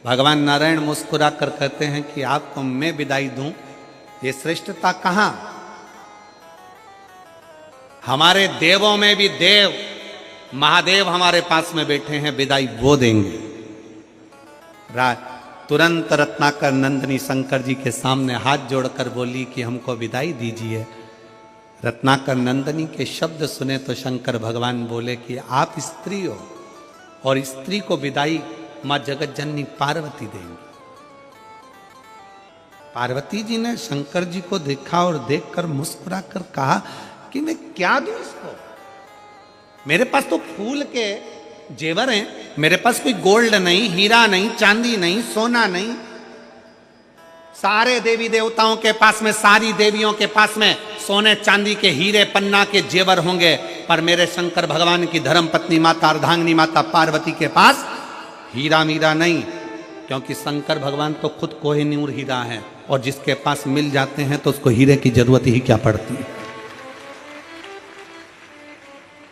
भगवान नारायण मुस्कुरा कर कहते हैं कि आपको मैं विदाई दूं, ये श्रेष्ठता कहां? हमारे देवों में भी देव महादेव हमारे पास में बैठे हैं, विदाई वो देंगे। तुरंत रत्नाकर नंदनी शंकर जी के सामने हाथ जोड़कर बोली कि हमको विदाई दीजिए। रत्नाकर नंदनी के शब्द सुने तो शंकर भगवान बोले कि आप स्त्री हो और स्त्री को विदाई मां जगत जननी पार्वती देंगी। पार्वती जी ने शंकर जी को देखा और देखकर मुस्कुरा कर कहा कि मैं क्या दूं इसको? मेरे पास तो फूल के जेवर हैं, मेरे पास कोई गोल्ड नहीं, हीरा नहीं, चांदी नहीं, सोना नहीं। सारे देवी देवताओं के पास में, सारी देवियों के पास में सोने चांदी के हीरे पन्ना के जेवर होंगे, पर मेरे शंकर भगवान की धर्म पत्नी माता अर्धांगिनी माता पार्वती के पास हीरा मीरा नहीं, क्योंकि शंकर भगवान तो खुद कोहिनूर हीरा है, और जिसके पास मिल जाते हैं तो उसको हीरे की जरूरत ही क्या पड़ती है।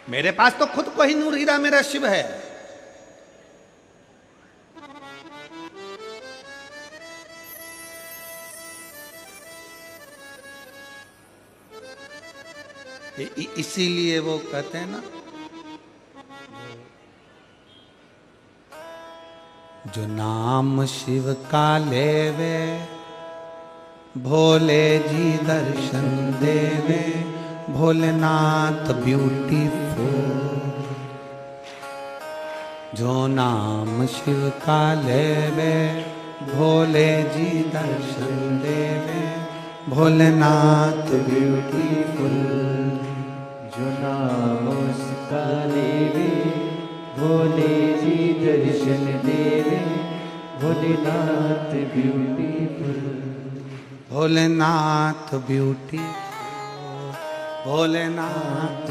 मेरे पास तो खुद कोहिनूर हीरा मेरा शिव है। इसीलिए वो कहते हैं ना, जो नाम शिव का लेवे भोले जी दर्शन देवे, भोलेनाथ ब्यूटीफुल। जो नाम शिव का लेवे भोले जी दर्शन देवे, भोलेनाथ ब्यूटीफुल। जो नाम उसका लेवे भोले जी दर्शन देवे, भोलेनाथ ब्यूटीफुल। भोलेनाथ ब्यूटी, भोलेनाथ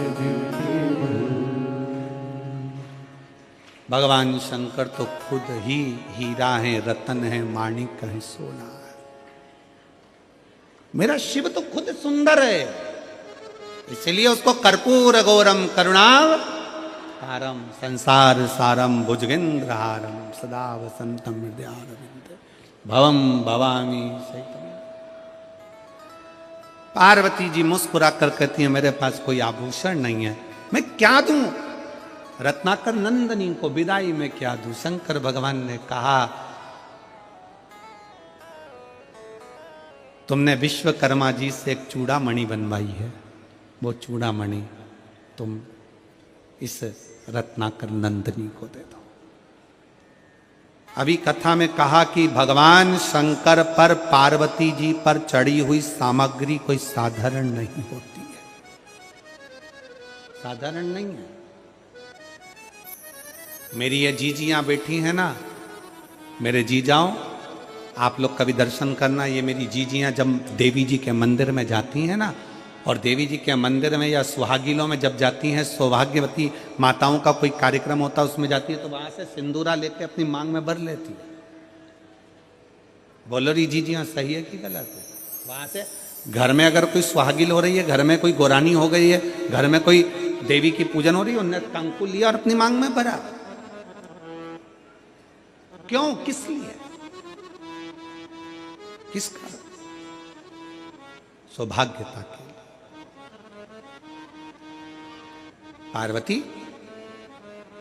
भगवान शंकर तो खुद ही हीरा है, रतन है, माणिक है, सोना है। मेरा शिव तो खुद सुंदर है, इसलिए उसको कर्पूर गौरम करुणाव तारम संसार सारम भुजगेंद्र हारम सदा वसंतम हृदयारविंद भवम भवामी सहितम। पार्वती जी मुस्कुरा कर कहती है मेरे पास कोई आभूषण नहीं है, मैं क्या दूं? रत्नाकर नंदनी को विदाई में क्या दूं? शंकर भगवान ने कहा तुमने विश्वकर्मा जी से एक चूड़ामणि बनवाई है, वो चूड़ामणि तुम इस रत्नाकर नंदनी को दे दो। अभी कथा में कहा कि भगवान शंकर पर पार्वती जी पर चढ़ी हुई सामग्री कोई साधारण नहीं होती है, साधारण नहीं है। मेरी ये जीजियां बैठी हैं ना, मेरे जीजाओं, आप लोग कभी दर्शन करना। ये मेरी जीजियां जब देवी जी के मंदिर में जाती हैं ना, और देवी जी के मंदिर में या सुहागिलों में जब जाती हैं, सौभाग्यवती माताओं का कोई कार्यक्रम होता है उसमें जाती है, तो वहां से सिंदूरा लेके अपनी मांग में भर लेती है। बोलो री जीजियां सही है कि गलत है? वहां से घर में अगर कोई सुहागिल हो रही है, घर में कोई गोरानी हो गई है, घर में कोई देवी की पूजन हो रही है, उन्होंने कंकु लिया और अपनी मांग में भरा। क्यों? किस लिए? किसका? सौभाग्यता के। पार्वती,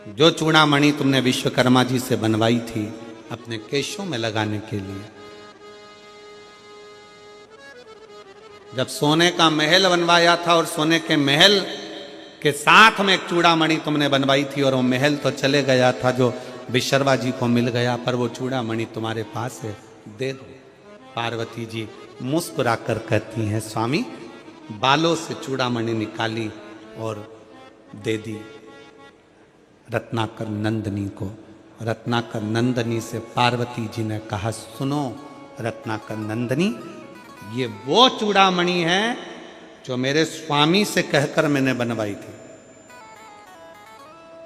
जो चूड़ामणि तुमने विश्वकर्मा जी से बनवाई थी अपने केशों में लगाने के लिए, जब सोने का महल बनवाया था और सोने के महल के साथ में एक चूड़ामणि तुमने बनवाई थी, और वो महल तो चले गया था जो विश्वकर्मा जी को मिल गया, पर वो चूड़ामणि तुम्हारे पास है, दे दो। पार्वती जी मुस्कुरा कर कहती हैं स्वामी, बालों से चूड़ामणि निकाली और दे दी रत्नाकर नंदनी को। रत्नाकर नंदनी से पार्वती जी ने कहा सुनो रत्नाकर नंदनी, ये वो चूड़ामणि है जो मेरे स्वामी से कहकर मैंने बनवाई थी,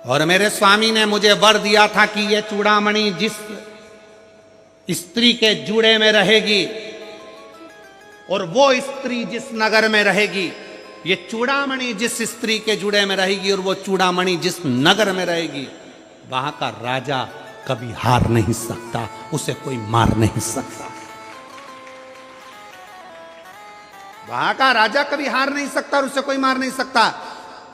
और मेरे स्वामी ने मुझे वर दिया था कि ये चूड़ामणि जिस स्त्री के जूड़े में रहेगी और वो स्त्री जिस नगर में रहेगी, ये चूड़ामणि जिस स्त्री के जूड़े में रहेगी और वो चूड़ामणि जिस नगर में रहेगी, वहां का राजा कभी हार नहीं सकता, उसे कोई मार नहीं सकता। वहां का राजा कभी हार नहीं सकता और उसे कोई मार नहीं सकता।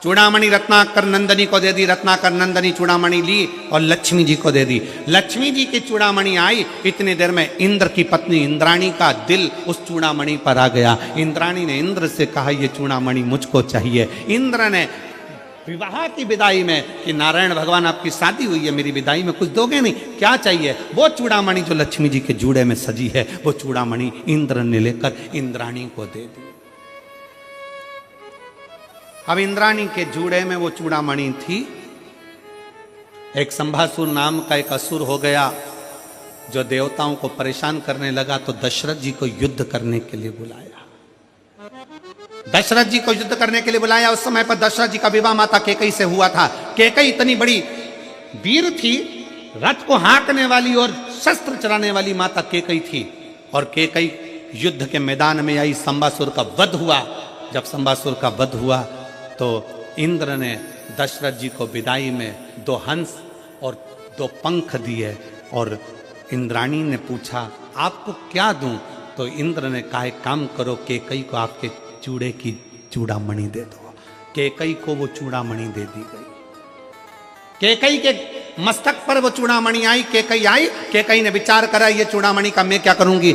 चूड़ामणि रत्नाकर नंदनी को दे दी, रत्नाकर नंदनी चूड़ामणि ली और लक्ष्मी जी को दे दी। लक्ष्मी जी की चूड़ामणि आई, इतनी देर में इंद्र की पत्नी इंद्राणी का दिल उस चूड़ामणि पर आ गया। इंद्राणी ने इंद्र से कहा ये चूड़ामणि मुझको चाहिए। इंद्र ने विवाह की विदाई में कि नारायण भगवान आपकी शादी हुई है, मेरी विदाई में कुछ दोगे नहीं? क्या चाहिए? वो चूड़ामणि जो लक्ष्मी जी के जूड़े में सजी है, वो चूड़ामणि इंद्र ने लेकर इंद्राणी को दे दी। अब इंद्राणी के जूड़े में वो चूड़ामणि थी। एक संभासुर नाम का एक असुर हो गया जो देवताओं को परेशान करने लगा, तो दशरथ जी को युद्ध करने के लिए बुलाया। दशरथ जी को युद्ध करने के लिए बुलाया। उस समय पर दशरथ जी का विवाह माता केकई से हुआ था। केकई इतनी बड़ी वीर थी, रथ को हाँकने वाली और शस्त्र चलाने वाली माता केकई थी। और केकई युद्ध के मैदान में आई, संभासुर का वध हुआ। जब संभासुर का वध हुआ तो इंद्र ने दशरथ जी को विदाई में 2 हंस और 2 पंख दिए, और इंद्राणी ने पूछा आपको क्या दूं? तो इंद्र ने कहा एक काम करो, केकई को आपके चूड़े की चूड़ामणि दे दो। केकई को वो चूड़ामणि दे दी गई। केकई के मस्तक पर वो चूड़ामणि आई। केकई आई, केकई ने विचार करा ये चूड़ामणि का मैं क्या करूंगी,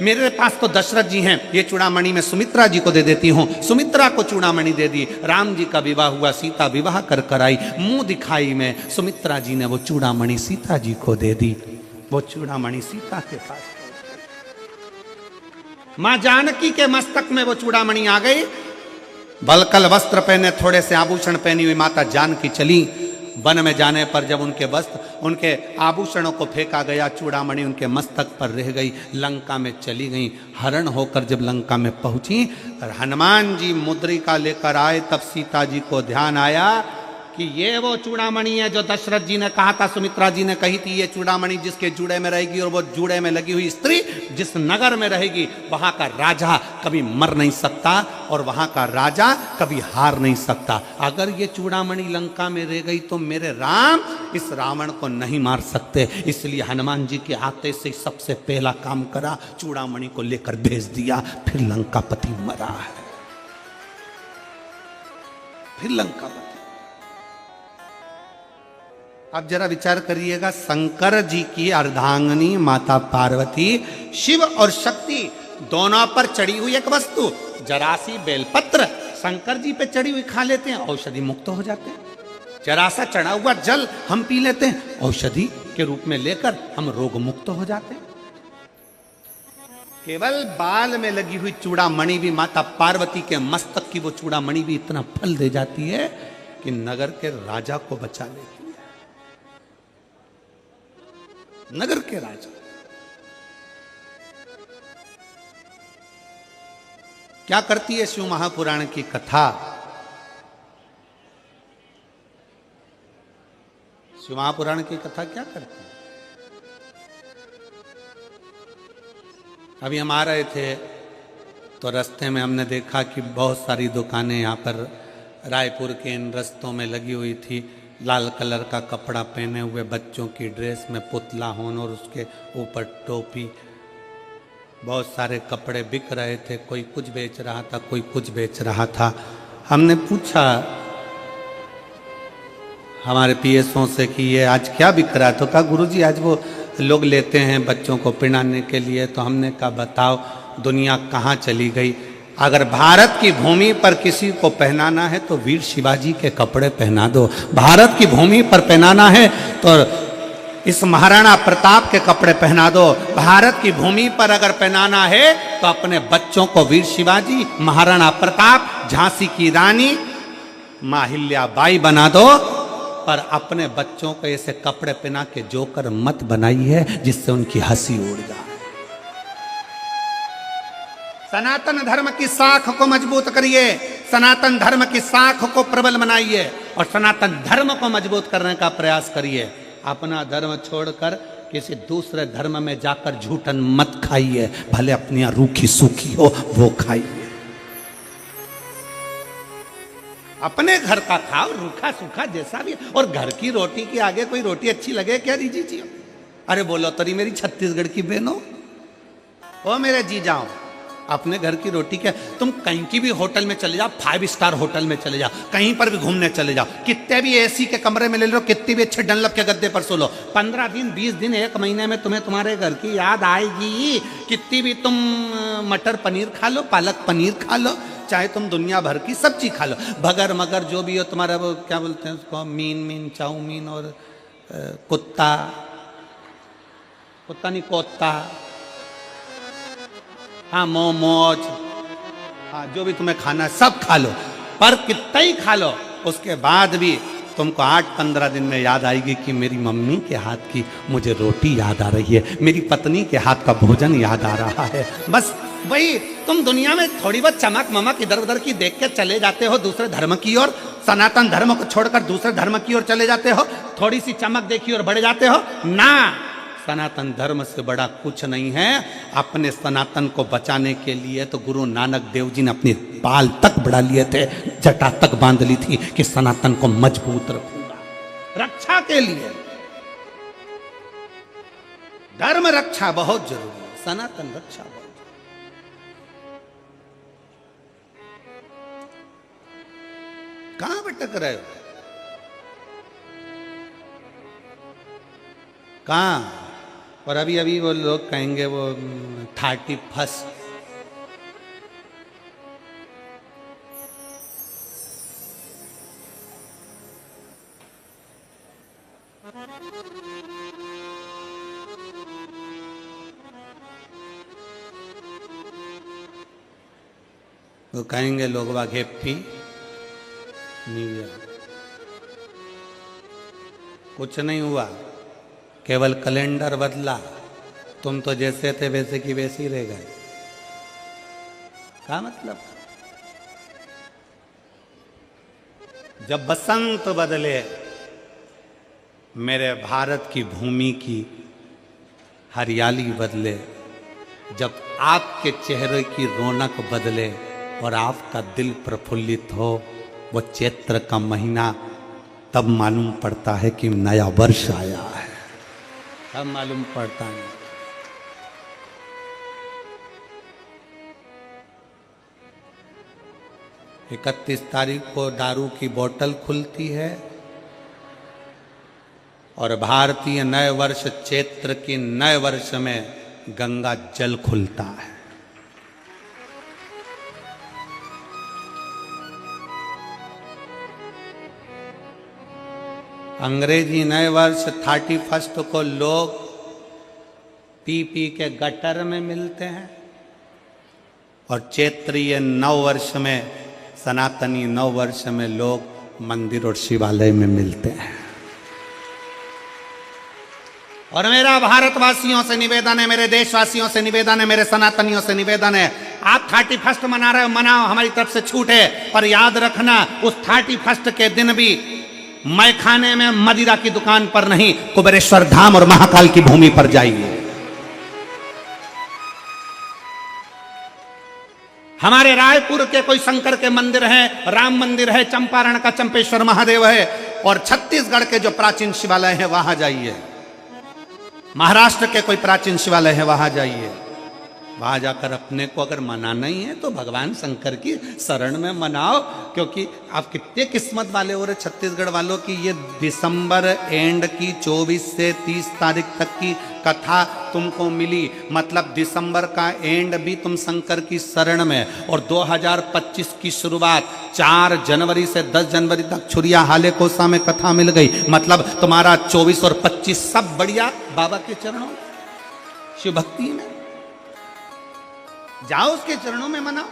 मेरे पास तो दशरथ जी हैं, ये चूड़ामणि मैं सुमित्रा जी को दे देती हूँ। सुमित्रा को चूड़ामणि दे दी। राम जी का विवाह हुआ, सीता विवाह कर आई। मुंह दिखाई में सुमित्रा जी ने वो चूड़ामणि सीता जी को दे दी। वो चूड़ामणि सीता के पास, मां जानकी के मस्तक में वो चूड़ामणि आ गई। बलकल वस्त्र पहने, थोड़े से आभूषण पहनी हुई माता जानकी चली। वन में जाने पर जब उनके वस्त्र उनके आभूषणों को फेंका गया, चूड़ामणि उनके मस्तक पर रह गई, लंका में चली गई। हरण होकर जब लंका में पहुंची, हनुमान जी मुद्रिका लेकर आए, तब सीता जी को ध्यान आया कि ये वो चूड़ामणि है जो दशरथ जी ने कहा था, सुमित्रा जी ने कही थी, ये चूड़ामणि जिसके जूड़े में रहेगी और वो जूड़े में लगी हुई स्त्री जिस नगर में रहेगी, वहां का राजा कभी मर नहीं सकता और वहां का राजा कभी हार नहीं सकता। अगर ये चूड़ामणि लंका में रह गई तो मेरे राम इस रावण को नहीं मार सकते। इसलिए हनुमान जी के आते से सबसे पहला काम करा, चूड़ामणि को लेकर भेज दिया। फिर लंकापति मरा है, फिर लंकापति। अब जरा विचार करिएगा, शंकर जी की अर्धांगिनी माता पार्वती, शिव और शक्ति दोनों पर चढ़ी हुई एक वस्तु, जरासी बेलपत्र शंकर जी पे चढ़ी हुई खा लेते हैं, औषधि मुक्त हो जाते हैं। जरासा चढ़ा हुआ जल हम पी लेते हैं, औषधि के रूप में लेकर हम रोग मुक्त हो जाते हैं। केवल बाल में लगी हुई चूड़ामणि भी, माता पार्वती के मस्तक की वो चूड़ामणि भी इतना फल दे जाती है कि नगर के राजा को बचा लेती है। नगर के राजा, क्या करती है शिव महापुराण की कथा? शिव महापुराण की कथा क्या करती है? अभी हम आ रहे थे तो रास्ते में हमने देखा कि बहुत सारी दुकानें यहाँ पर रायपुर के इन रस्तों में लगी हुई थी। लाल कलर का कपड़ा पहने हुए बच्चों की ड्रेस में पुतला होना और उसके ऊपर टोपी, बहुत सारे कपड़े बिक रहे थे। कोई कुछ बेच रहा था, कोई कुछ बेच रहा था। हमने पूछा हमारे पीएसओ से कि ये आज क्या बिक रहा है? तो कहा गुरुजी आज वो लोग लेते हैं बच्चों को पहनाने के लिए। तो हमने कहा बताओ दुनिया कहाँ चली गई? अगर भारत की भूमि पर किसी को पहनाना है तो वीर शिवाजी के कपड़े पहना दो। भारत की भूमि पर पहनाना है तो इस महाराणा प्रताप के कपड़े पहना दो। भारत की भूमि पर अगर पहनाना है तो अपने बच्चों को वीर शिवाजी, महाराणा प्रताप, झांसी की रानी, माहिल्याबाई बना दो। पर अपने बच्चों को ऐसे कपड़े पहना के जोकर मत बनाइए जिससे उनकी हंसी उड़ जाए। सनातन धर्म की साख को मजबूत करिए, सनातन धर्म की साख को प्रबल बनाइए और सनातन धर्म को मजबूत करने का प्रयास करिए। अपना धर्म छोड़कर किसी दूसरे धर्म में जाकर झूठन मत खाइए, भले अपनी रूखी सूखी हो वो खाइए। अपने घर का खाओ, रूखा सूखा जैसा भी। और घर की रोटी के आगे कोई रोटी अच्छी लगे क्या जी जी? अरे बोलो तरी मेरी छत्तीसगढ़ की बहनों, ओ मेरे जी जाओ, अपने घर की रोटी क्या? तुम कहीं की भी होटल में चले जाओ, 5 स्टार होटल में चले जाओ, कहीं पर भी घूमने चले जाओ, कितने भी एसी के कमरे में ले लो, कितनी भी अच्छे डनलप के गद्दे पर सो लो, 15 दिन 20 दिन 1 महीने में तुम्हें तुम्हारे घर की याद आएगी। कितनी भी तुम मटर पनीर खा लो, पालक पनीर खा लो, चाहे तुम दुनिया भर की सब्जी खा लो, बगर मगर जो भी हो तुम्हारा, वो क्या बोलते हैं उसको, मीन चाउमीन और कुत्ता नहीं कोत्ता, हाँ मोमोज, हाँ जो भी तुम्हें खाना है सब खा लो। पर कितना ही खा लो, उसके बाद भी तुमको 8-15 दिन में याद आएगी कि मेरी मम्मी के हाथ की मुझे रोटी याद आ रही है, मेरी पत्नी के हाथ का भोजन याद आ रहा है। बस वही तुम दुनिया में थोड़ी बहुत चमक ममक इधर उधर की देख के चले जाते हो दूसरे धर्म की ओर, सनातन धर्म को छोड़कर दूसरे धर्म की ओर चले जाते हो, थोड़ी सी चमक देखी और बढ़ जाते हो ना। सनातन धर्म से बड़ा कुछ नहीं है। अपने सनातन को बचाने के लिए तो गुरु नानक देव जी ने अपने बाल तक बढ़ा लिए थे, जटा तक बांध ली थी कि सनातन को मजबूत रखूंगा, रक्षा के लिए। धर्म रक्षा बहुत जरूरी है, सनातन रक्षा बहुत। कहां भटक रहे हो? कहां? और अभी वो लोग कहेंगे वो 31st वो कहेंगे लोग वाग हैप्पी न्यू ईयर। कुछ नहीं हुआ, केवल कैलेंडर बदला, तुम तो जैसे थे वैसे की वैसे ही रह गए। क्या मतलब? जब बसंत बदले, मेरे भारत की भूमि की हरियाली बदले, जब आपके चेहरे की रौनक बदले और आपका दिल प्रफुल्लित हो, वो चैत्र का महीना, तब मालूम पड़ता है कि नया वर्ष आया है। तब मालूम पड़ता है। 31 तारीख को दारू की बोतल खुलती है और भारतीय नए वर्ष चैत्र की नए वर्ष में गंगा जल खुलता है। अंग्रेजी नए वर्ष 31 को लोग पी पी के गटर में मिलते हैं और चैत्रीय नव वर्ष में, सनातनी नव वर्ष में लोग मंदिर और शिवालय में मिलते हैं। और मेरा भारतवासियों से निवेदन है, मेरे देशवासियों से निवेदन है, मेरे सनातनियों से निवेदन है, आप 31 मना रहे हो, मनाओ, हमारी तरफ से छूट है, पर याद रखना उस 31 के दिन भी मैं खाने में मदिरा की दुकान पर नहीं, कुबेरेश्वर धाम और महाकाल की भूमि पर जाइए। हमारे रायपुर के कोई शंकर के मंदिर है, राम मंदिर है, चंपारण का चंपेश्वर महादेव है, और छत्तीसगढ़ के जो प्राचीन शिवालय है वहां जाइए, महाराष्ट्र के कोई प्राचीन शिवालय है वहां जाइए। वहां जाकर अपने को अगर मनाना ही है तो भगवान शंकर की शरण में मनाओ, क्योंकि आप कितने किस्मत वाले हो रहे छत्तीसगढ़ वालों की, ये दिसंबर एंड की 24 से 30 तारीख तक की कथा तुमको मिली, मतलब दिसंबर का एंड भी तुम शंकर की शरण में, और 2025 की शुरुआत 4 जनवरी से 10 जनवरी तक छुरिया हाले कोसा में कथा मिल गई, मतलब तुम्हारा 24 और 25 सब बढ़िया बाबा के चरणों में, शिव भक्ति में जाओ, उसके चरणों में मनाओ।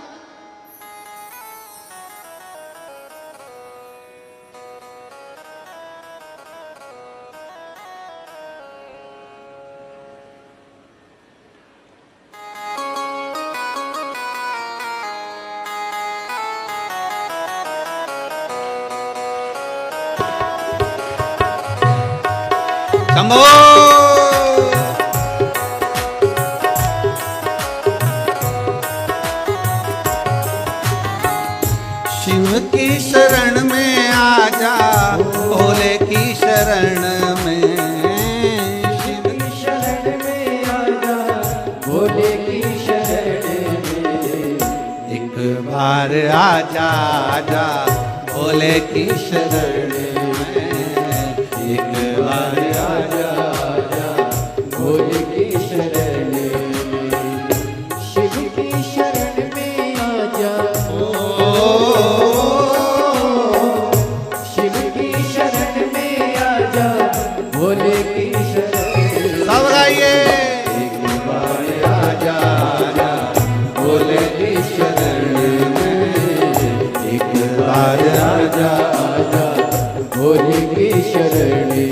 शंभो की शरण में आजा, भोले की शरण में, शिव की शरण में आजा, भोले की शरण में, एक बार आजा आजा भोले की शरण में, एक बार आजा आजा भोले की शरण में, शिव की शरण में आजा, भोले की शरण, सब गाइए, एक बार आजा आजा भोले की शरण में, एक बार आजा आजा भोले की शरण में।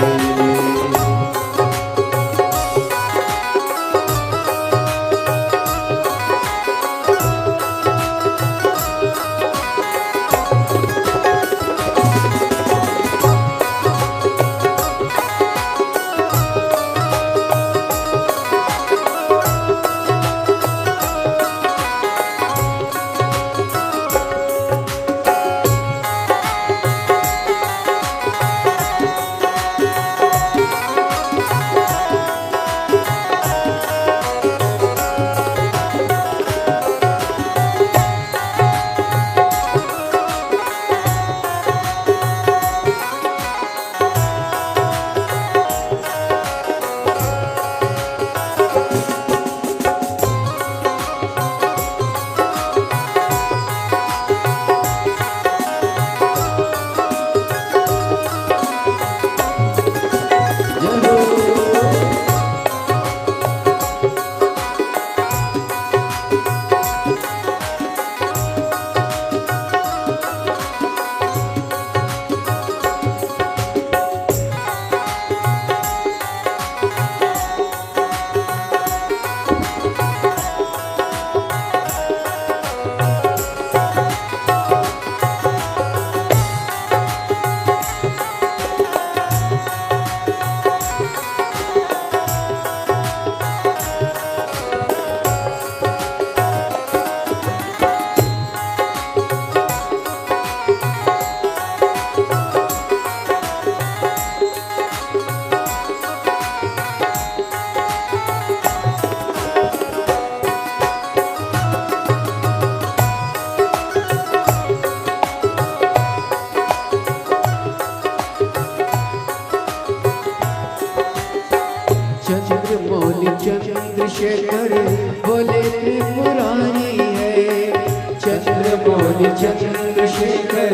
मौली चंद्रशेखर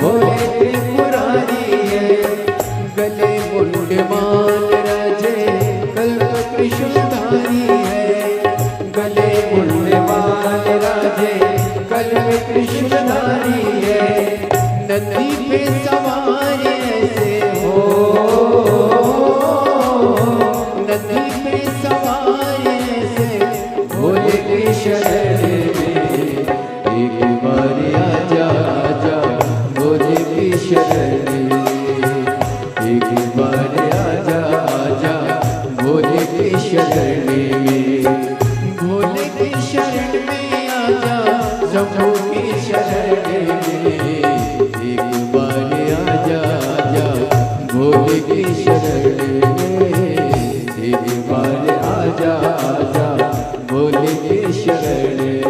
भोले त्रिपुरारी है। गले मुंडमाल राजे कल्प त्रिशूलधारी है। गले मुंडमाल राजे कल्प त्रिशूलधारी है। नंदी पे सवार ऐसे हो, नंदी पे सवार ऐसे भोले की शरण में एक बार आजा आजा भोले की शरण में। एक बार आजा आजा भोले की शरण में। भोले की शरण में आजा शंभू की शरण में। एक बार आजा आजा भोले की शरण में। एक बार आजा आजा भोले की शरण में।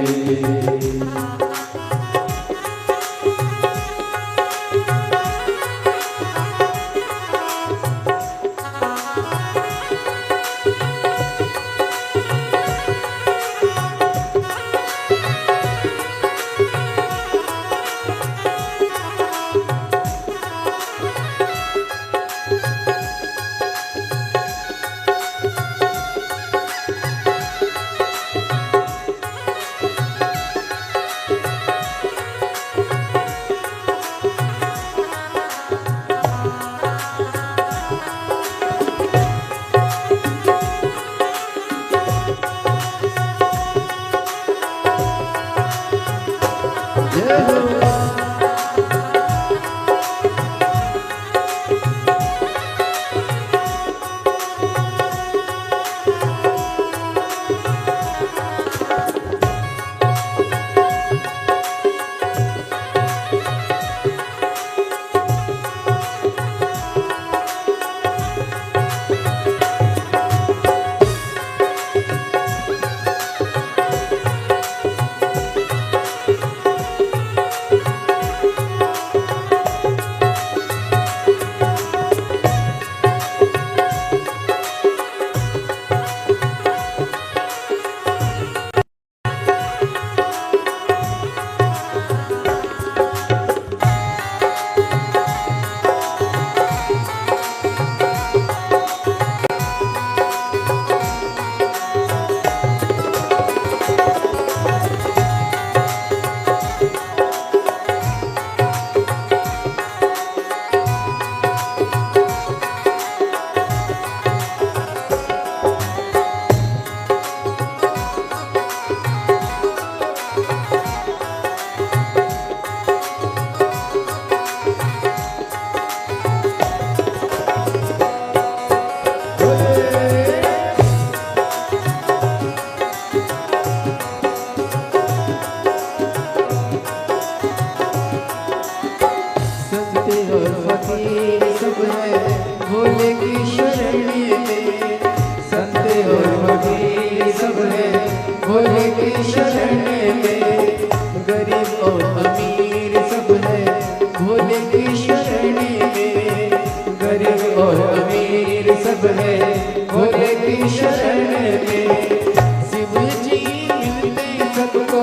भोले की शरण में। गरीब और अमीर सब है भोले की शरण में। गरीब और अमीर सब है भोले की शरण में। शिव जी मिलते सबको,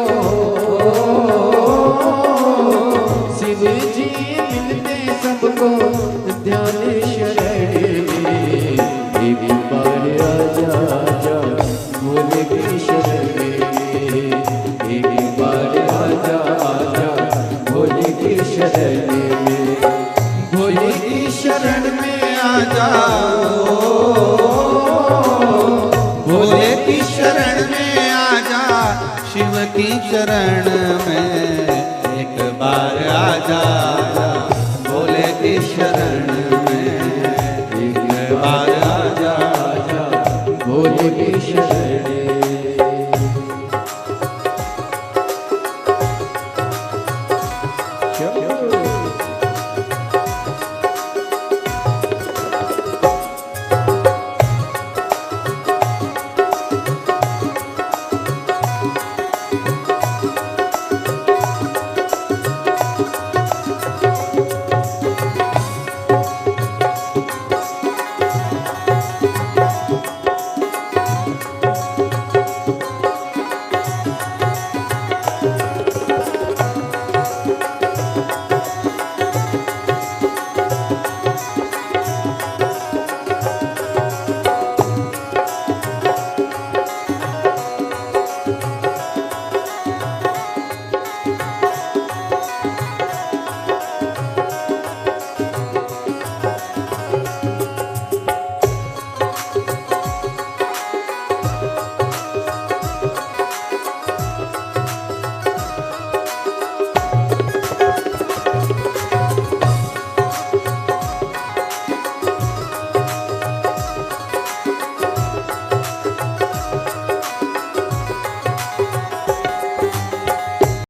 शिव जी मिलते सबको ध्यान शरण में। एक बार आजा आजा भोले की शरण में। एक बार आजा आजा भोले की शरण में। भोले की शरण में आजा, भोले की शरण में आजा, शिव की शरण में एक बार आजा आजा भोले की शरण में। एक बार आजा आजा भोले की शरण